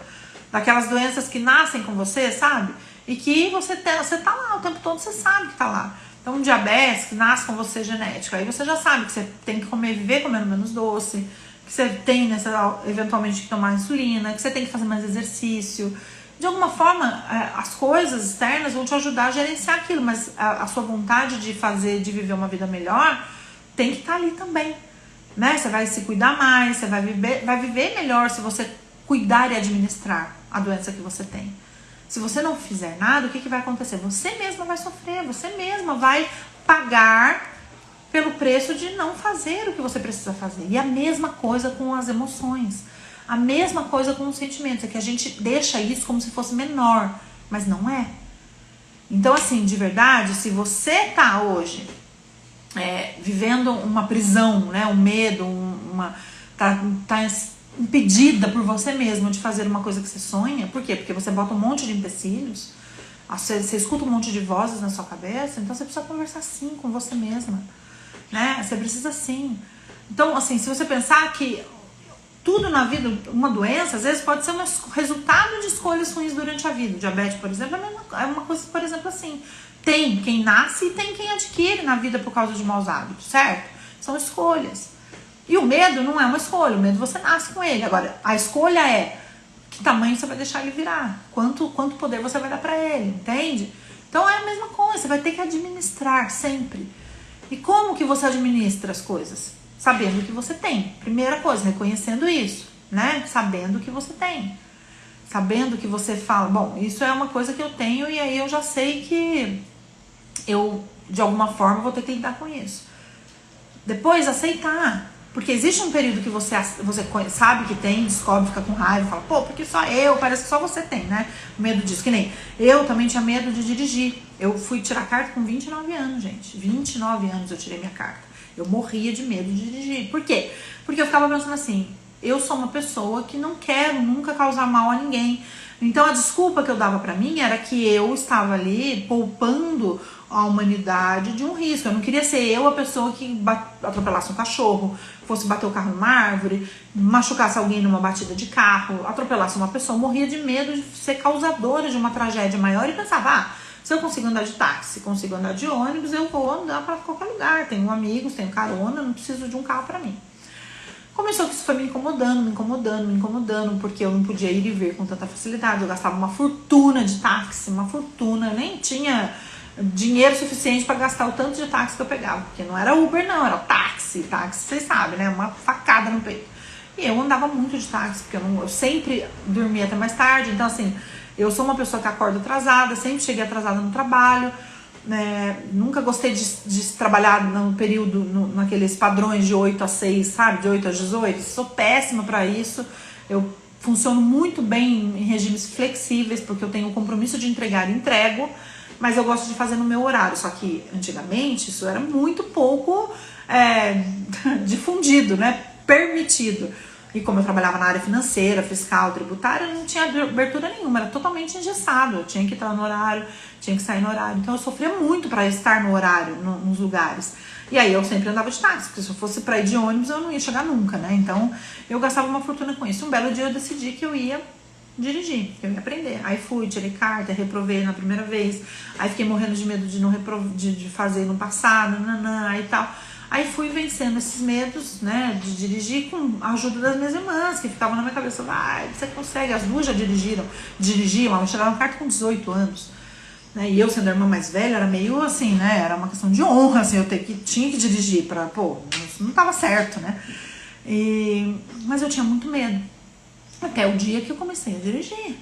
Daquelas doenças que nascem com você, sabe? E que você tá lá o tempo todo, você sabe que tá lá. Então um diabetes que nasce com você genético. Aí você já sabe que você tem que viver comendo menos doce, que você tem eventualmente que tomar insulina, que você tem que fazer mais exercício. De alguma forma, as coisas externas vão te ajudar a gerenciar aquilo, mas a sua vontade de viver uma vida melhor, tem que estar ali também. né? Você vai se cuidar mais, você vai viver melhor se você cuidar e administrar a doença que você tem. Se você não fizer nada, o que vai acontecer? Você mesma vai sofrer, você mesma vai pagar pelo preço de não fazer o que você precisa fazer. E a mesma coisa com as emoções, a mesma coisa com os sentimentos, é que a gente deixa isso como se fosse menor, mas não é. Então, assim, de verdade, se você tá hoje vivendo uma prisão, né, um medo, tá impedida por você mesmo de fazer uma coisa que você sonha, por quê? Porque você bota um monte de empecilhos, você escuta um monte de vozes na sua cabeça, então você precisa conversar sim com você mesma, né? Você precisa sim. Então, assim, se você pensar que tudo na vida, uma doença, às vezes pode ser um resultado de escolhas ruins durante a vida. O diabetes, por exemplo, é uma coisa, por exemplo, assim. Tem quem nasce e tem quem adquire na vida por causa de maus hábitos, certo? São escolhas. E o medo não é uma escolha, o medo você nasce com ele. Agora, a escolha é que tamanho você vai deixar ele virar, quanto poder você vai dar pra ele, entende? Então é a mesma coisa, você vai ter que administrar sempre. E como que você administra as coisas? Sabendo o que você tem. Primeira coisa, reconhecendo isso, né? Sabendo o que você tem. Sabendo que você fala, bom, isso é uma coisa que eu tenho e aí eu já sei que eu, de alguma forma, vou ter que lidar com isso. Depois, aceitar. Porque existe um período que você sabe que tem, descobre, fica com raiva, fala, pô, porque só eu, parece que só você tem, né? Medo disso, que nem eu também tinha medo de dirigir. Eu fui tirar carta com 29 anos, gente. 29 anos eu tirei minha carta. Eu morria de medo de dirigir. Por quê? Porque eu ficava pensando assim, eu sou uma pessoa que não quero nunca causar mal a ninguém. Então a desculpa que eu dava pra mim era que eu estava ali poupando a humanidade de um risco. Eu não queria ser eu a pessoa que atropelasse um cachorro, fosse bater o carro numa árvore, machucasse alguém numa batida de carro, atropelasse uma pessoa. Eu morria de medo de ser causadora de uma tragédia maior e pensava, se eu consigo andar de táxi, consigo andar de ônibus, eu vou andar para qualquer lugar. Tenho amigos, tenho carona, não preciso de um carro para mim. Começou que isso foi me incomodando, porque eu não podia ir e vir com tanta facilidade. Eu gastava uma fortuna de táxi, uma fortuna. Eu nem tinha dinheiro suficiente para gastar o tanto de táxi que eu pegava. Porque não era Uber, não, era táxi. Táxi, vocês sabem, né? Uma facada no peito. E eu andava muito de táxi, porque eu sempre dormia até mais tarde. Então, assim, eu sou uma pessoa que acorda atrasada, sempre cheguei atrasada no trabalho. Nunca gostei de trabalhar no período, naqueles padrões de 8 a 6, sabe? De 8 a 18. Sou péssima para isso. Eu funciono muito bem em regimes flexíveis, porque eu tenho o compromisso de entregar e entrego, mas eu gosto de fazer no meu horário. Só que antigamente isso era muito pouco difundido, né? Permitido. E como eu trabalhava na área financeira, fiscal, tributária, eu não tinha abertura nenhuma, era totalmente engessado. Eu tinha que estar no horário, tinha que sair no horário. Então eu sofria muito para estar no horário, nos lugares. E aí eu sempre andava de táxi, porque se eu fosse para ir de ônibus eu não ia chegar nunca, né? Então eu gastava uma fortuna com isso. Um belo dia eu decidi que eu ia dirigir, que eu ia aprender. Aí fui, tirei carta, reprovei na primeira vez. Aí fiquei morrendo de medo de não de fazer no passado, aí tal. Aí fui vencendo esses medos, né, de dirigir com a ajuda das minhas irmãs, que ficavam na minha cabeça, você consegue, as duas já dirigiam, elas chegaram no carta com 18 anos, né, e eu sendo a irmã mais velha, era meio assim, né, era uma questão de honra, assim, tinha que dirigir, não tava certo, né, mas eu tinha muito medo, até o dia que eu comecei a dirigir.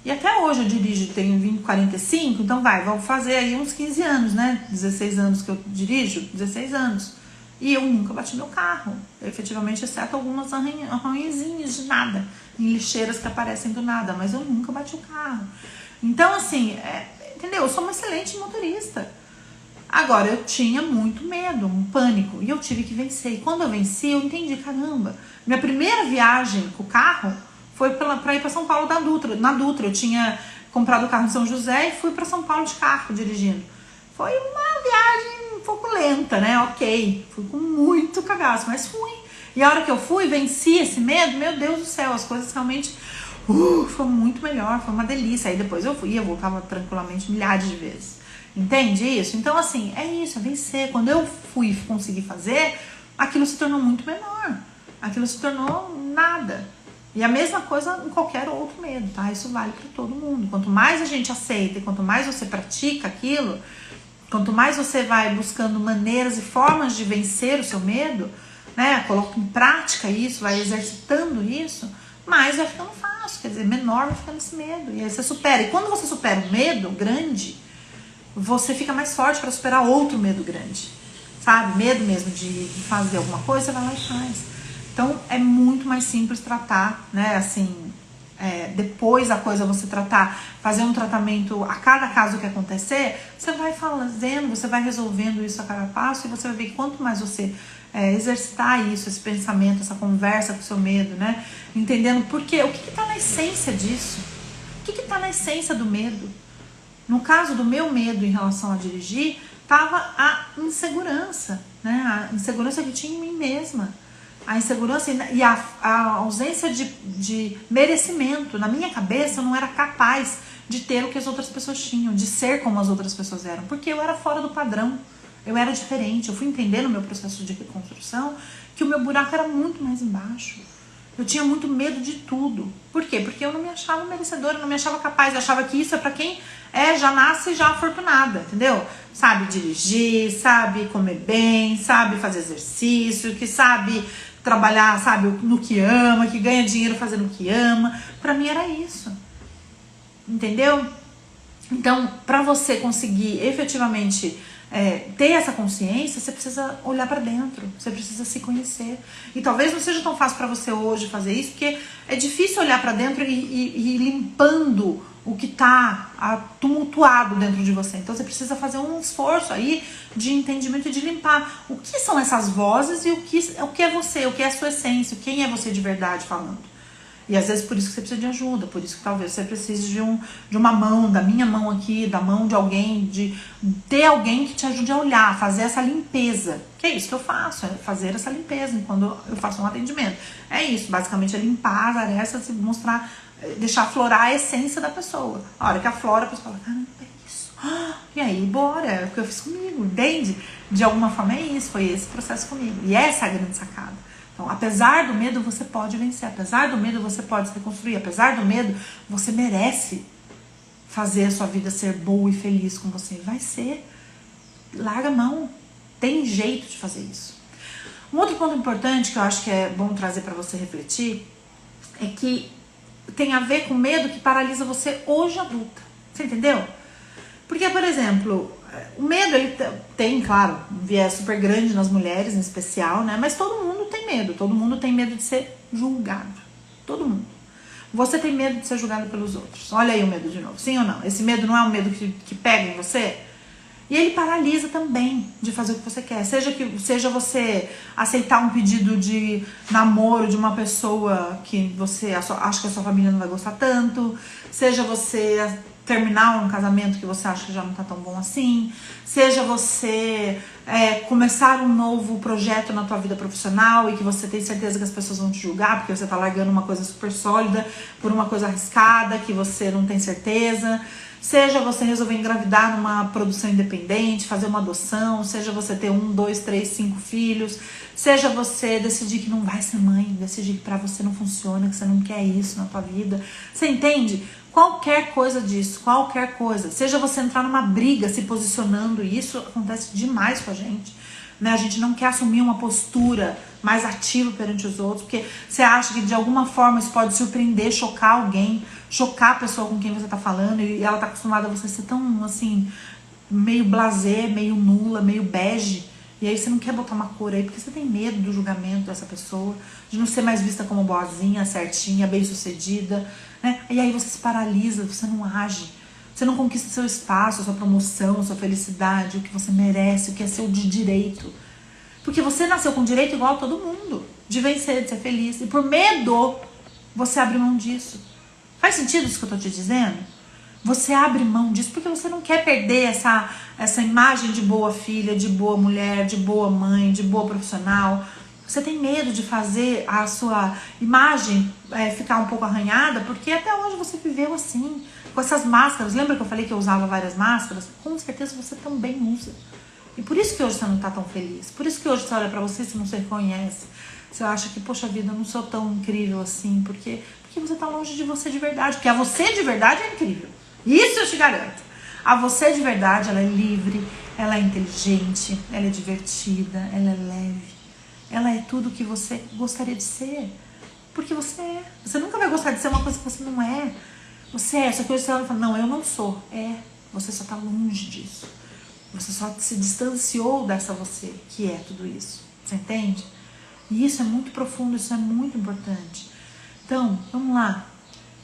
E até hoje eu dirijo, tenho 45, então vamos fazer aí uns 15 anos, né? 16 anos que eu dirijo, 16 anos. E eu nunca bati meu carro, efetivamente, exceto algumas arranhõezinhos de nada, em lixeiras que aparecem do nada, mas eu nunca bati o carro. Então, assim, entendeu? Eu sou uma excelente motorista. Agora, eu tinha muito medo, um pânico, e eu tive que vencer. E quando eu venci, eu entendi, caramba, minha primeira viagem com o carro foi para ir para São Paulo na Dutra. Eu tinha comprado o carro em São José e fui para São Paulo de carro dirigindo. Foi uma viagem um pouco lenta, né? Ok, fui com muito cagaço, mas fui. E a hora que eu fui, venci esse medo, meu Deus do céu, as coisas realmente foi muito melhor, foi uma delícia. Aí depois eu voltava tranquilamente milhares de vezes. Entende isso? Então, assim, é isso, é vencer. Quando eu fui conseguir fazer, aquilo se tornou muito menor. Aquilo se tornou nada. E a mesma coisa em qualquer outro medo, tá? Isso vale para todo mundo. Quanto mais a gente aceita e quanto mais você pratica aquilo, quanto mais você vai buscando maneiras e formas de vencer o seu medo, né, coloca em prática isso, vai exercitando isso, mais vai ficando fácil, quer dizer, menor vai ficando esse medo. E aí você supera. E quando você supera um medo grande, você fica mais forte para superar outro medo grande. Sabe? Medo mesmo de fazer alguma coisa, você vai lá e faz. Então é muito mais simples tratar, né? Assim, depois da coisa você tratar, fazer um tratamento a cada caso que acontecer, você vai fazendo, você vai resolvendo isso a cada passo e você vai ver que quanto mais você exercitar isso, esse pensamento, essa conversa com o seu medo, né? Entendendo por quê, o que está na essência disso? O que está na essência do medo? No caso do meu medo em relação a dirigir, estava a insegurança, né? A insegurança que eu tinha em mim mesma. A insegurança e a ausência de merecimento. Na minha cabeça eu não era capaz de ter o que as outras pessoas tinham, de ser como as outras pessoas eram, porque eu era fora do padrão, eu era diferente. Eu fui entender no meu processo de reconstrução que o meu buraco era muito mais embaixo. Eu tinha muito medo de tudo. Por quê? Porque eu não me achava merecedora, eu não me achava capaz. Eu achava que isso é pra quem já nasce já afortunada, entendeu? Sabe dirigir, sabe comer bem, sabe fazer exercício, que sabe trabalhar, sabe, no que ama, que ganha dinheiro fazendo o que ama. Pra mim era isso. Entendeu? Então, pra você conseguir efetivamente ter essa consciência, você precisa olhar pra dentro, você precisa se conhecer. E talvez não seja tão fácil pra você hoje fazer isso, porque é difícil olhar pra dentro e ir limpando o que tá tumultuado dentro de você. Então você precisa fazer um esforço aí de entendimento e de limpar o que são essas vozes e o que é você, o que é a sua essência, quem é você de verdade falando. E às vezes por isso que você precisa de ajuda, por isso que talvez você precise de uma mão, da minha mão aqui, da mão de alguém, de ter alguém que te ajude a olhar, fazer essa limpeza. Que é isso que eu faço, é fazer essa limpeza quando eu faço um atendimento. É isso, basicamente é limpar as arestas e mostrar, deixar aflorar a essência da pessoa. A hora que aflora, a pessoa fala, caramba, é isso. E aí, bora, é o que eu fiz comigo, entende? De alguma forma é isso, foi esse processo comigo. E essa é a grande sacada. Então, apesar do medo, você pode vencer. Apesar do medo, você pode se reconstruir. Apesar do medo, você merece fazer a sua vida ser boa e feliz com você. Vai ser. Larga a mão. Tem jeito de fazer isso. Um outro ponto importante que eu acho que é bom trazer para você refletir é que tem a ver com medo que paralisa você hoje adulta. Você entendeu? Porque, por exemplo, o medo, ele tem, claro, um viés super grande nas mulheres, em especial, né? Mas todo mundo tem medo. Todo mundo tem medo de ser julgado. Todo mundo. Você tem medo de ser julgado pelos outros. Olha aí o medo de novo. Sim ou não? Esse medo não é um medo que pega em você? E ele paralisa também de fazer o que você quer. Seja você aceitar um pedido de namoro de uma pessoa que você acha que a sua família não vai gostar tanto. Seja você terminar um casamento que você acha que já não tá tão bom assim. Seja você começar um novo projeto na tua vida profissional e que você tem certeza que as pessoas vão te julgar porque você tá largando uma coisa super sólida por uma coisa arriscada que você não tem certeza. Seja você resolver engravidar numa produção independente, fazer uma adoção, seja você ter 1, 2, 3, 5 filhos, seja você decidir que não vai ser mãe, decidir que pra você não funciona, que você não quer isso na tua vida. Você entende? Qualquer coisa disso, qualquer coisa. Seja você entrar numa briga se posicionando, e isso acontece demais com a gente. Né? A gente não quer assumir uma postura mais ativa perante os outros, porque você acha que de alguma forma isso pode surpreender, chocar alguém, chocar a pessoa com quem você tá falando, e ela tá acostumada a você ser tão, assim, meio blasé, meio nula, meio bege, e aí você não quer botar uma cor aí, porque você tem medo do julgamento dessa pessoa, de não ser mais vista como boazinha, certinha, bem-sucedida, né? E aí você se paralisa, você não age, você não conquista seu espaço, sua promoção, sua felicidade, o que você merece, o que é seu de direito. Porque você nasceu com direito igual a todo mundo, de vencer, de ser feliz. E por medo, você abre mão disso. Faz sentido isso que eu tô te dizendo? Você abre mão disso porque você não quer perder essa imagem de boa filha, de boa mulher, de boa mãe, de boa profissional. Você tem medo de fazer a sua imagem ficar um pouco arranhada, porque até hoje você viveu assim, com essas máscaras. Lembra que eu falei que eu usava várias máscaras? Com certeza você também usa. E por isso que hoje você não tá tão feliz. Por isso que hoje você olha pra você e você não se reconhece. Você acha que, poxa vida, eu não sou tão incrível assim. Porque você tá longe de você de verdade. Porque a você de verdade é incrível. Isso eu te garanto. A você de verdade, ela é livre, ela é inteligente, ela é divertida, ela é leve. ela é tudo que você gostaria de ser. Porque você é. Você nunca vai gostar de ser uma coisa que você não é. Você é, só que hoje você olha e fala, não, eu não sou. É, você só tá longe disso. Você só se distanciou dessa você, que é tudo isso. Você entende? E isso é muito profundo, isso é muito importante. Então, vamos lá.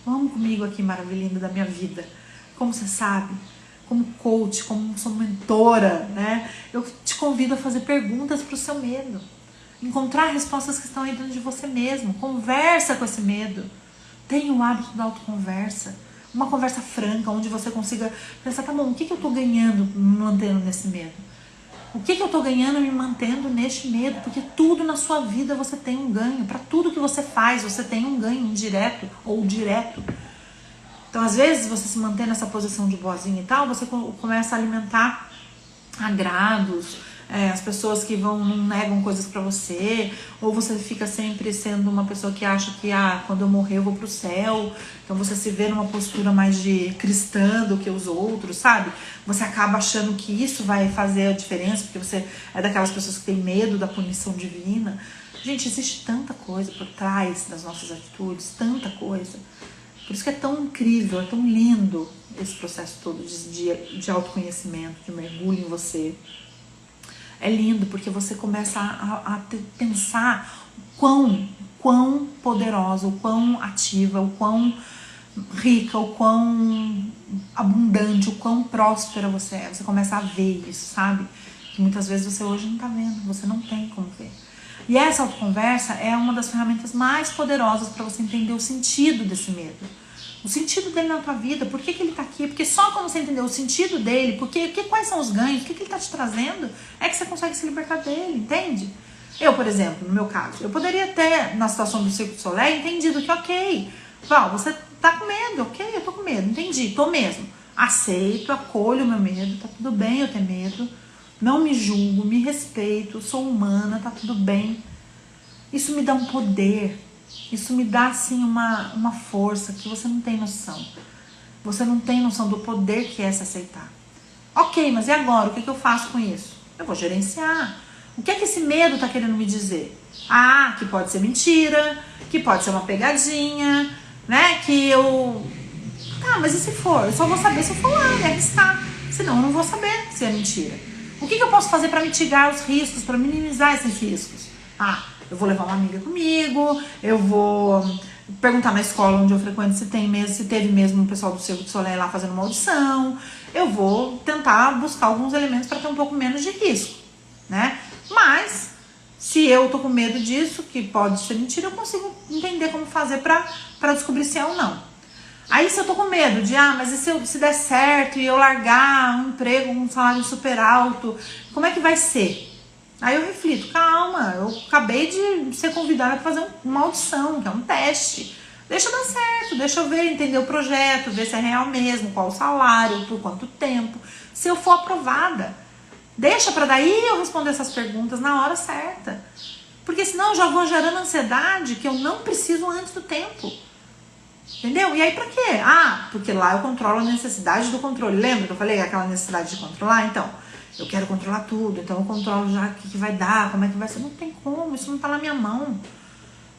Vamos comigo aqui, maravilhinda da minha vida. Como você sabe, como coach, como sua mentora, né? Eu te convido a fazer perguntas pro seu medo. Encontrar respostas que estão aí dentro de você mesmo. Conversa com esse medo. Tenha o hábito da autoconversa. Uma conversa franca, onde você consiga pensar, tá bom, o que eu tô ganhando me mantendo nesse medo? O que eu tô ganhando me mantendo neste medo? Porque tudo na sua vida você tem um ganho. Para tudo que você faz, você tem um ganho indireto ou direto. Então, às vezes, você se mantém nessa posição de boazinha e tal, você começa a alimentar agrados, as pessoas que não negam coisas pra você, ou você fica sempre sendo uma pessoa que acha que quando eu morrer eu vou pro céu, então você se vê numa postura mais de cristã do que os outros, sabe? Você acaba achando que isso vai fazer a diferença, porque você é daquelas pessoas que tem medo da punição divina. Gente, existe tanta coisa por trás das nossas atitudes, tanta coisa. Por isso que é tão incrível, é tão lindo esse processo todo de autoconhecimento, de mergulho em você. É lindo porque você começa a pensar o quão poderosa, o quão ativa, o quão rica, o quão abundante, o quão próspera você é. Você começa a ver isso, sabe? Que muitas vezes você hoje não tá vendo, você não tem como ver. E essa autoconversa é uma das ferramentas mais poderosas para você entender o sentido desse medo. O sentido dele na tua vida, por que ele tá aqui? Porque só quando você entender o sentido dele, quais são os ganhos, o que ele tá te trazendo, é que você consegue se libertar dele, entende? Eu, por exemplo, no meu caso, eu poderia ter, na situação do Cirque du Soleil, entendido que, ok, Val, você tá com medo, ok, eu tô com medo, entendi, tô mesmo. Aceito, acolho o meu medo, tá tudo bem eu ter medo, não me julgo, me respeito, sou humana, tá tudo bem. Isso me dá um poder. Isso me dá, assim, uma força que você não tem noção. Você não tem noção do poder que é se aceitar. Ok, mas e agora? O que eu faço com isso? Eu vou gerenciar. O que é que esse medo tá querendo me dizer? Que pode ser mentira, que pode ser uma pegadinha, né? Que eu... Tá, mas e se for? Eu só vou saber se eu for lá, me arriscar. Senão eu não vou saber se é mentira. O que eu posso fazer para mitigar os riscos, para minimizar esses riscos? Eu vou levar uma amiga comigo, eu vou perguntar na escola onde eu frequento se teve mesmo um pessoal do Cirque du Soleil lá fazendo uma audição. Eu vou tentar buscar alguns elementos para ter um pouco menos de risco, né? Mas, se eu tô com medo disso, que pode ser mentira, eu consigo entender como fazer para descobrir se é ou não. Aí se eu tô com medo de, mas e se der certo e eu largar um emprego, um salário super alto, como é que vai ser? Aí eu reflito, calma, eu acabei de ser convidada para fazer uma audição, que é um teste. Deixa dar certo, deixa eu ver, entender o projeto, ver se é real mesmo, qual o salário, por quanto tempo. Se eu for aprovada, deixa para daí eu responder essas perguntas na hora certa. Porque senão eu já vou gerando ansiedade que eu não preciso antes do tempo. Entendeu? E aí pra quê? Porque lá eu controlo a necessidade do controle. Lembra que eu falei aquela necessidade de controlar? Então, eu quero controlar tudo, então eu controlo já o que vai dar, como é que vai ser. Não tem como, isso não tá na minha mão.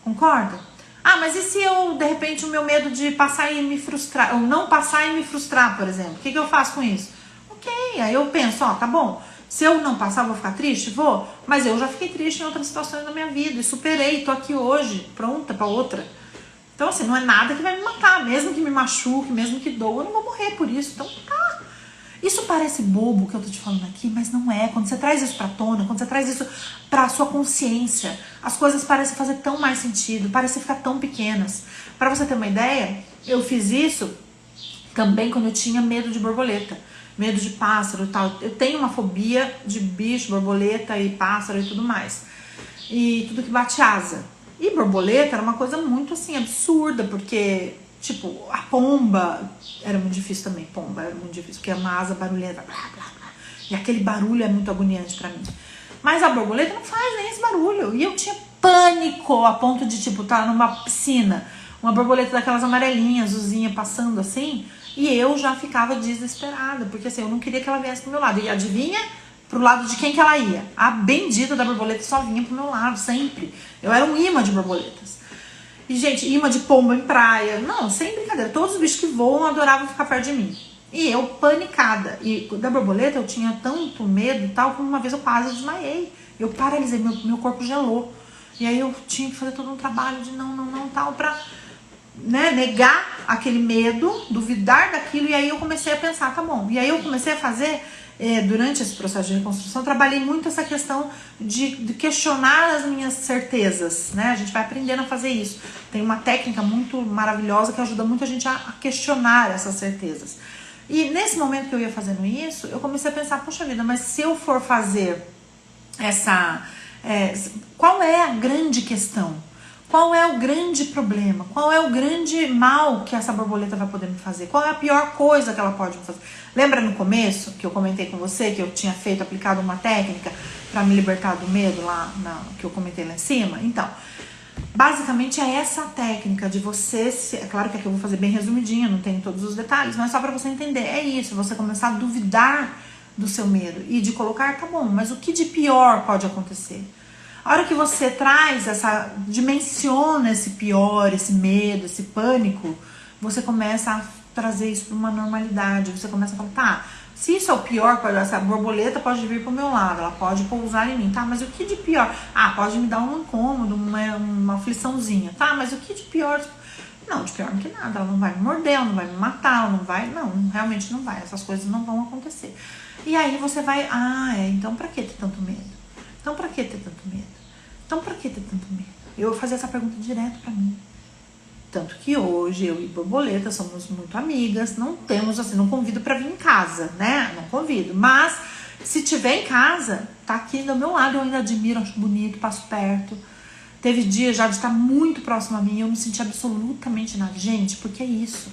Concorda? Mas e se eu, de repente, o meu medo de passar e me frustrar, ou não passar e me frustrar, por exemplo? O que eu faço com isso? Ok, aí eu penso, tá bom, se eu não passar, eu vou ficar triste? Vou, mas eu já fiquei triste em outras situações da minha vida e superei, tô aqui hoje, pronta pra outra. Então, assim, não é nada que vai me matar, mesmo que me machuque, mesmo que doa, eu não vou morrer por isso. Então, tá. Isso parece bobo que eu tô te falando aqui, mas não é. Quando você traz isso pra tona, quando você traz isso pra sua consciência, as coisas parecem fazer tão mais sentido, parecem ficar tão pequenas. Pra você ter uma ideia, eu fiz isso também quando eu tinha medo de borboleta, medo de pássaro e tal. Eu tenho uma fobia de bicho, borboleta e pássaro e tudo mais. E tudo que bate asa. E borboleta era uma coisa muito, assim, absurda, porque... Tipo, a pomba era muito difícil também. Pomba era muito difícil, porque é uma asa barulhenta. Blá, blá, blá. E aquele barulho é muito agoniante pra mim. Mas a borboleta não faz nem esse barulho. E eu tinha pânico a ponto de, tipo, estar numa piscina, uma borboleta daquelas amarelinhas, azulzinha, passando assim, e eu já ficava desesperada, porque assim, eu não queria que ela viesse pro meu lado. E adivinha? pro lado de quem que ela ia. A bendita da borboleta só vinha pro meu lado, sempre. Eu era um imã de borboletas. E, gente, imã de pombo em praia. Não, sem brincadeira. Todos os bichos que voam adoravam ficar perto de mim. E eu panicada. E da borboleta eu tinha tanto medo e tal, que uma vez eu quase desmaiei. Eu paralisei, meu corpo gelou. E aí eu tinha que fazer todo um trabalho de não, tal, pra, né, negar aquele medo, duvidar daquilo. E aí eu comecei a pensar, tá bom. E aí eu comecei a fazer, durante esse processo de reconstrução, eu trabalhei muito essa questão de questionar as minhas certezas, né? A gente vai aprendendo a fazer isso. Tem uma técnica muito maravilhosa que ajuda muito a gente a questionar essas certezas. E nesse momento que eu ia fazendo isso, eu comecei a pensar, poxa vida, mas se eu for fazer qual é a grande questão? Qual é o grande problema? Qual é o grande mal que essa borboleta vai poder me fazer? Qual é a pior coisa que ela pode me fazer? Lembra no começo que eu comentei com você que eu tinha aplicado uma técnica para me libertar do medo que eu comentei lá em cima? Então, basicamente é essa técnica de você, é claro que aqui eu vou fazer bem resumidinho, não tem todos os detalhes, mas só para você entender, é isso, você começar a duvidar do seu medo e de colocar, tá bom, mas o que de pior pode acontecer? A hora que você dimensiona esse pior, esse medo, esse pânico, você começa a trazer isso para uma normalidade, você começa a falar, tá, se isso é o pior, essa borboleta pode vir pro meu lado, ela pode pousar em mim, tá, mas o que de pior? Ah, pode me dar um incômodo, uma afliçãozinha, tá, mas o que de pior? Não, de pior do que nada, ela não vai me morder, ela não vai me matar, ela não vai, não, realmente não vai, essas coisas não vão acontecer. E aí você vai, então pra que ter tanto medo? Então pra que ter tanto medo? Então pra que ter tanto medo? Eu vou fazer essa pergunta direto pra mim. Tanto que hoje eu e borboleta somos muito amigas, não temos assim, não convido pra vir em casa, né? Não convido, mas se tiver em casa, tá aqui do meu lado, eu ainda admiro, acho bonito, passo perto. Teve dia já de estar muito próximo a mim, eu não senti absolutamente nada. Gente, porque é isso.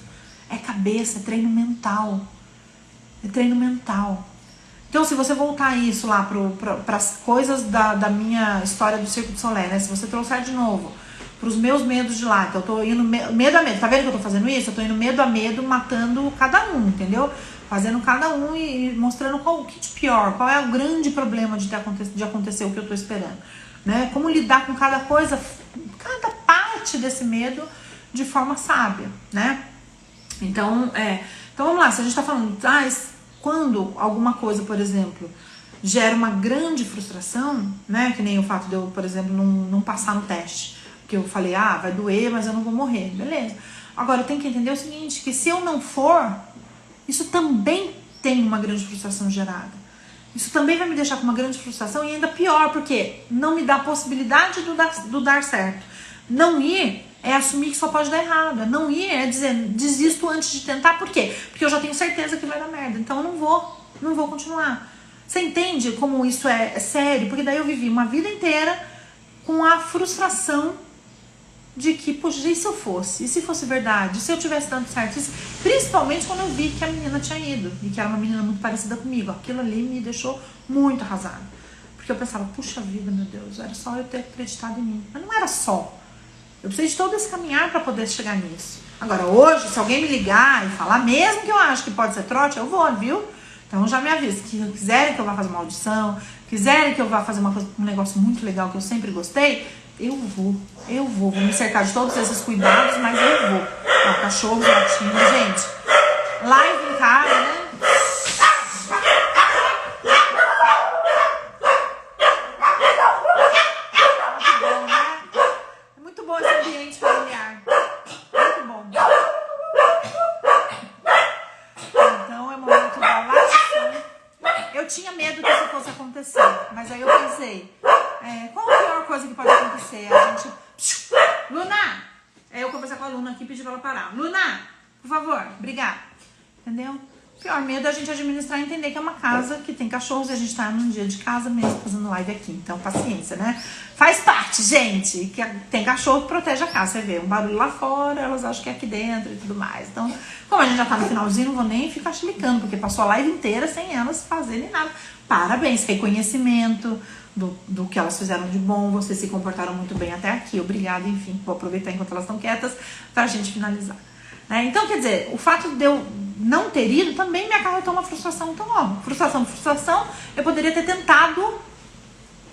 É cabeça, é treino mental. É treino mental. Então, se você voltar isso lá para as coisas da minha história do Circo de Solé, né? Se você trouxer de novo para os meus medos de lá, então eu tô indo medo a medo, tá vendo que eu tô fazendo isso? Eu tô indo medo a medo, matando cada um, entendeu? Fazendo cada um e mostrando o que de pior, qual é o grande problema de acontecer o que eu tô esperando, né? Como lidar com cada coisa, cada parte desse medo de forma sábia, né? Então vamos lá, se a gente tá falando, quando alguma coisa, por exemplo, gera uma grande frustração, né? Que nem o fato de eu, por exemplo, não passar no teste. Porque eu falei, vai doer, mas eu não vou morrer. Beleza. Agora, eu tenho que entender o seguinte, que se eu não for, isso também tem uma grande frustração gerada. Isso também vai me deixar com uma grande frustração e ainda pior, porque não me dá a possibilidade do dar certo. Não ir é assumir que só pode dar errado. Não ir é dizer, desisto antes de tentar. Por quê? Porque eu já tenho certeza que vai dar merda. Então eu não vou continuar. Você entende como isso é sério? Porque daí eu vivi uma vida inteira com a frustração de que, poxa, e se eu fosse? E se fosse verdade? E se eu tivesse dando certo? Principalmente quando eu vi que a menina tinha ido. E que era uma menina muito parecida comigo. Aquilo ali me deixou muito arrasada. Porque eu pensava, puxa vida, meu Deus, era só eu ter acreditado em mim. Mas não era só. Eu precisei de todo esse caminhar para poder chegar nisso. Agora, hoje, se alguém me ligar e falar, mesmo que eu acho que pode ser trote, eu vou, viu? Então, já me avisa. Que quiserem que eu vá fazer uma audição, quiserem que eu vá fazer um negócio muito legal que eu sempre gostei, eu vou. Vou me cercar de todos esses cuidados, mas eu vou. Ó, cachorros latindo, gente. Live em casa, né? Eu tinha medo que isso fosse acontecer, mas aí eu pensei, qual a pior coisa que pode acontecer? A gente... Luna! Aí eu conversei com a Luna aqui e pedi pra ela parar. Luna, por favor, obrigada. Entendeu? O pior medo é a gente administrar e entender que é uma casa que tem cachorros e a gente tá num dia de casa mesmo fazendo live aqui. Então, paciência, né? Faz parte, gente, que tem cachorro que protege a casa. Você vê um barulho lá fora, elas acham que é aqui dentro e tudo mais. Então, como a gente já tá no finalzinho, não vou nem ficar chilicando, porque passou a live inteira sem elas fazerem nada. Parabéns, reconhecimento do que elas fizeram de bom, vocês se comportaram muito bem até aqui. Obrigada, enfim, vou aproveitar enquanto elas estão quietas pra gente finalizar. Então, quer dizer, o fato de eu não ter ido também me acarretou uma frustração. Então, ó, frustração, eu poderia ter tentado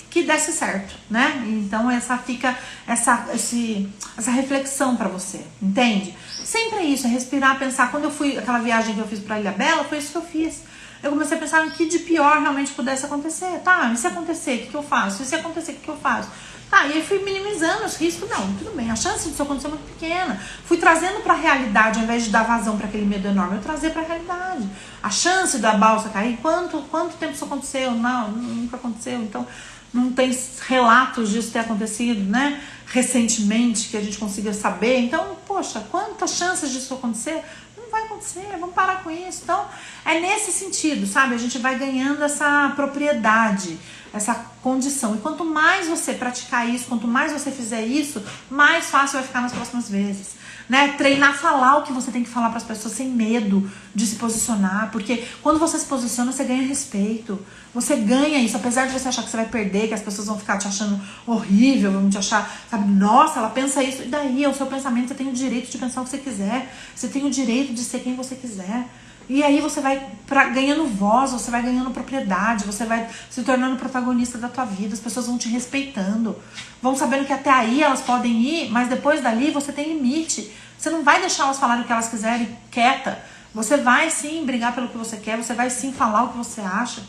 que desse certo, né? Então fica essa reflexão pra você, entende? Sempre é isso, é respirar, pensar. Quando eu fui, aquela viagem que eu fiz pra Ilhabela, foi isso que eu fiz. Eu comecei a pensar no que de pior realmente pudesse acontecer. Tá, e se acontecer, o que eu faço? E se acontecer, o que eu faço? Tá, e aí fui minimizando os riscos. Não, tudo bem, a chance disso acontecer é muito pequena. Fui trazendo pra realidade, ao invés de dar vazão pra aquele medo enorme, eu trazer pra realidade. A chance da balsa cair, quanto tempo isso aconteceu? Não, nunca aconteceu. Então, não tem relatos disso ter acontecido, né? Recentemente, que a gente consiga saber. Então, poxa, quantas chances disso acontecer? Vai acontecer, vamos parar com isso. Então, é nesse sentido, sabe? A gente vai ganhando essa propriedade, essa condição. E quanto mais você praticar isso, quanto mais você fizer isso, mais fácil vai ficar nas próximas vezes. Né? Treinar falar o que você tem que falar para as pessoas sem medo de se posicionar, porque quando você se posiciona, você ganha respeito. Você ganha isso, apesar de você achar que você vai perder, que as pessoas vão ficar te achando horrível, vão te achar, sabe, nossa, ela pensa isso. E daí, é o seu pensamento, você tem o direito de pensar o que você quiser. Você tem o direito de ser quem você quiser. E aí você vai ganhando voz, você vai ganhando propriedade, você vai se tornando protagonista da tua vida, as pessoas vão te respeitando, vão sabendo que até aí elas podem ir, mas depois dali você tem limite. Você não vai deixar elas falarem o que elas quiserem quieta. Você vai sim brigar pelo que você quer, você vai sim falar o que você acha,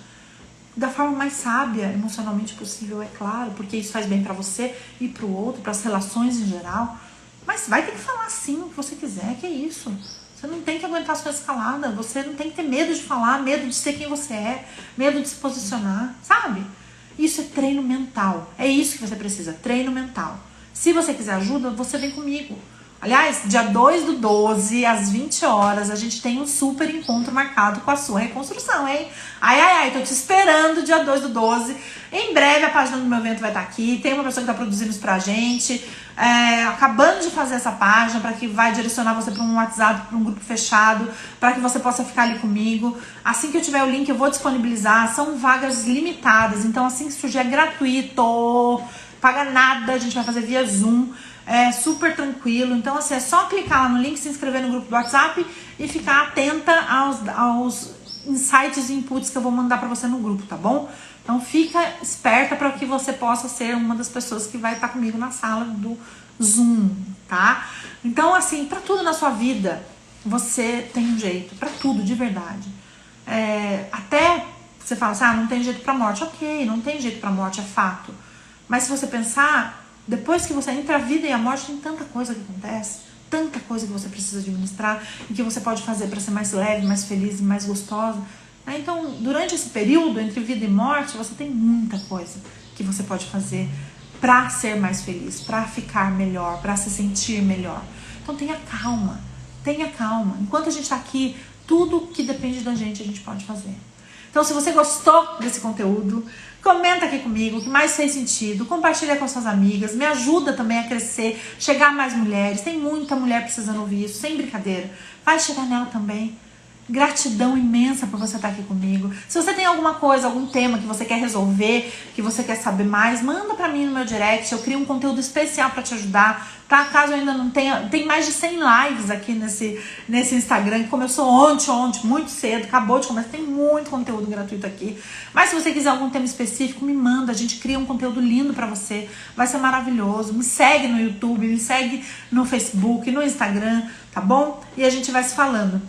da forma mais sábia, emocionalmente possível, é claro, porque isso faz bem pra você e pro outro, pras relações em geral. Mas vai ter que falar sim o que você quiser, que é isso. Você não tem que aguentar as coisas caladas, você não tem que ter medo de falar, medo de ser quem você é, medo de se posicionar, sabe? Isso é treino mental, é isso que você precisa, treino mental. Se você quiser ajuda, você vem comigo. Aliás, dia 2/12, às 20 horas, a gente tem um super encontro marcado com a sua reconstrução, hein? Ai, tô te esperando dia 2/12. Em breve a página do meu evento vai estar aqui. Tem uma pessoa que tá produzindo isso pra gente. Acabando de fazer essa página para que vai direcionar você para um WhatsApp, para um grupo fechado, para que você possa ficar ali comigo. Assim que eu tiver o link, eu vou disponibilizar. São vagas limitadas, então assim que surgir é gratuito, paga nada, a gente vai fazer via Zoom. É super tranquilo, então assim, é só clicar lá no link, se inscrever no grupo do WhatsApp e ficar atenta aos insights e inputs que eu vou mandar pra você no grupo, tá bom? Então fica esperta para que você possa ser uma das pessoas que vai estar comigo na sala do Zoom, tá? Então assim, pra tudo na sua vida, você tem um jeito, pra tudo, de verdade. Até você fala assim, não tem jeito pra morte. Ok, não tem jeito pra morte, é fato. Mas se você pensar, depois que você entra a vida e a morte, tem tanta coisa que acontece, tanta coisa que você precisa administrar e que você pode fazer para ser mais leve, mais feliz e mais gostosa. Então, durante esse período entre vida e morte, você tem muita coisa que você pode fazer para ser mais feliz, para ficar melhor, para se sentir melhor. Então, tenha calma, tenha calma. Enquanto a gente está aqui, tudo que depende da gente a gente pode fazer. Então, se você gostou desse conteúdo, comenta aqui comigo o que mais fez sentido, compartilha com suas amigas, me ajuda também a crescer, chegar a mais mulheres. Tem muita mulher precisando ouvir isso, sem brincadeira. Vai chegar nela também. Gratidão imensa por você estar aqui comigo. Se você tem alguma coisa, algum tema que você quer resolver, que você quer saber mais, manda pra mim no meu direct. Eu crio um conteúdo especial pra te ajudar, tá? Caso eu ainda não tenha... Tem mais de 100 lives aqui nesse Instagram, que começou ontem, muito cedo, acabou de começar. Tem muito conteúdo gratuito aqui. Mas se você quiser algum tema específico, me manda. A gente cria um conteúdo lindo pra você. Vai ser maravilhoso. Me segue no YouTube, me segue no Facebook, no Instagram, tá bom? E a gente vai se falando.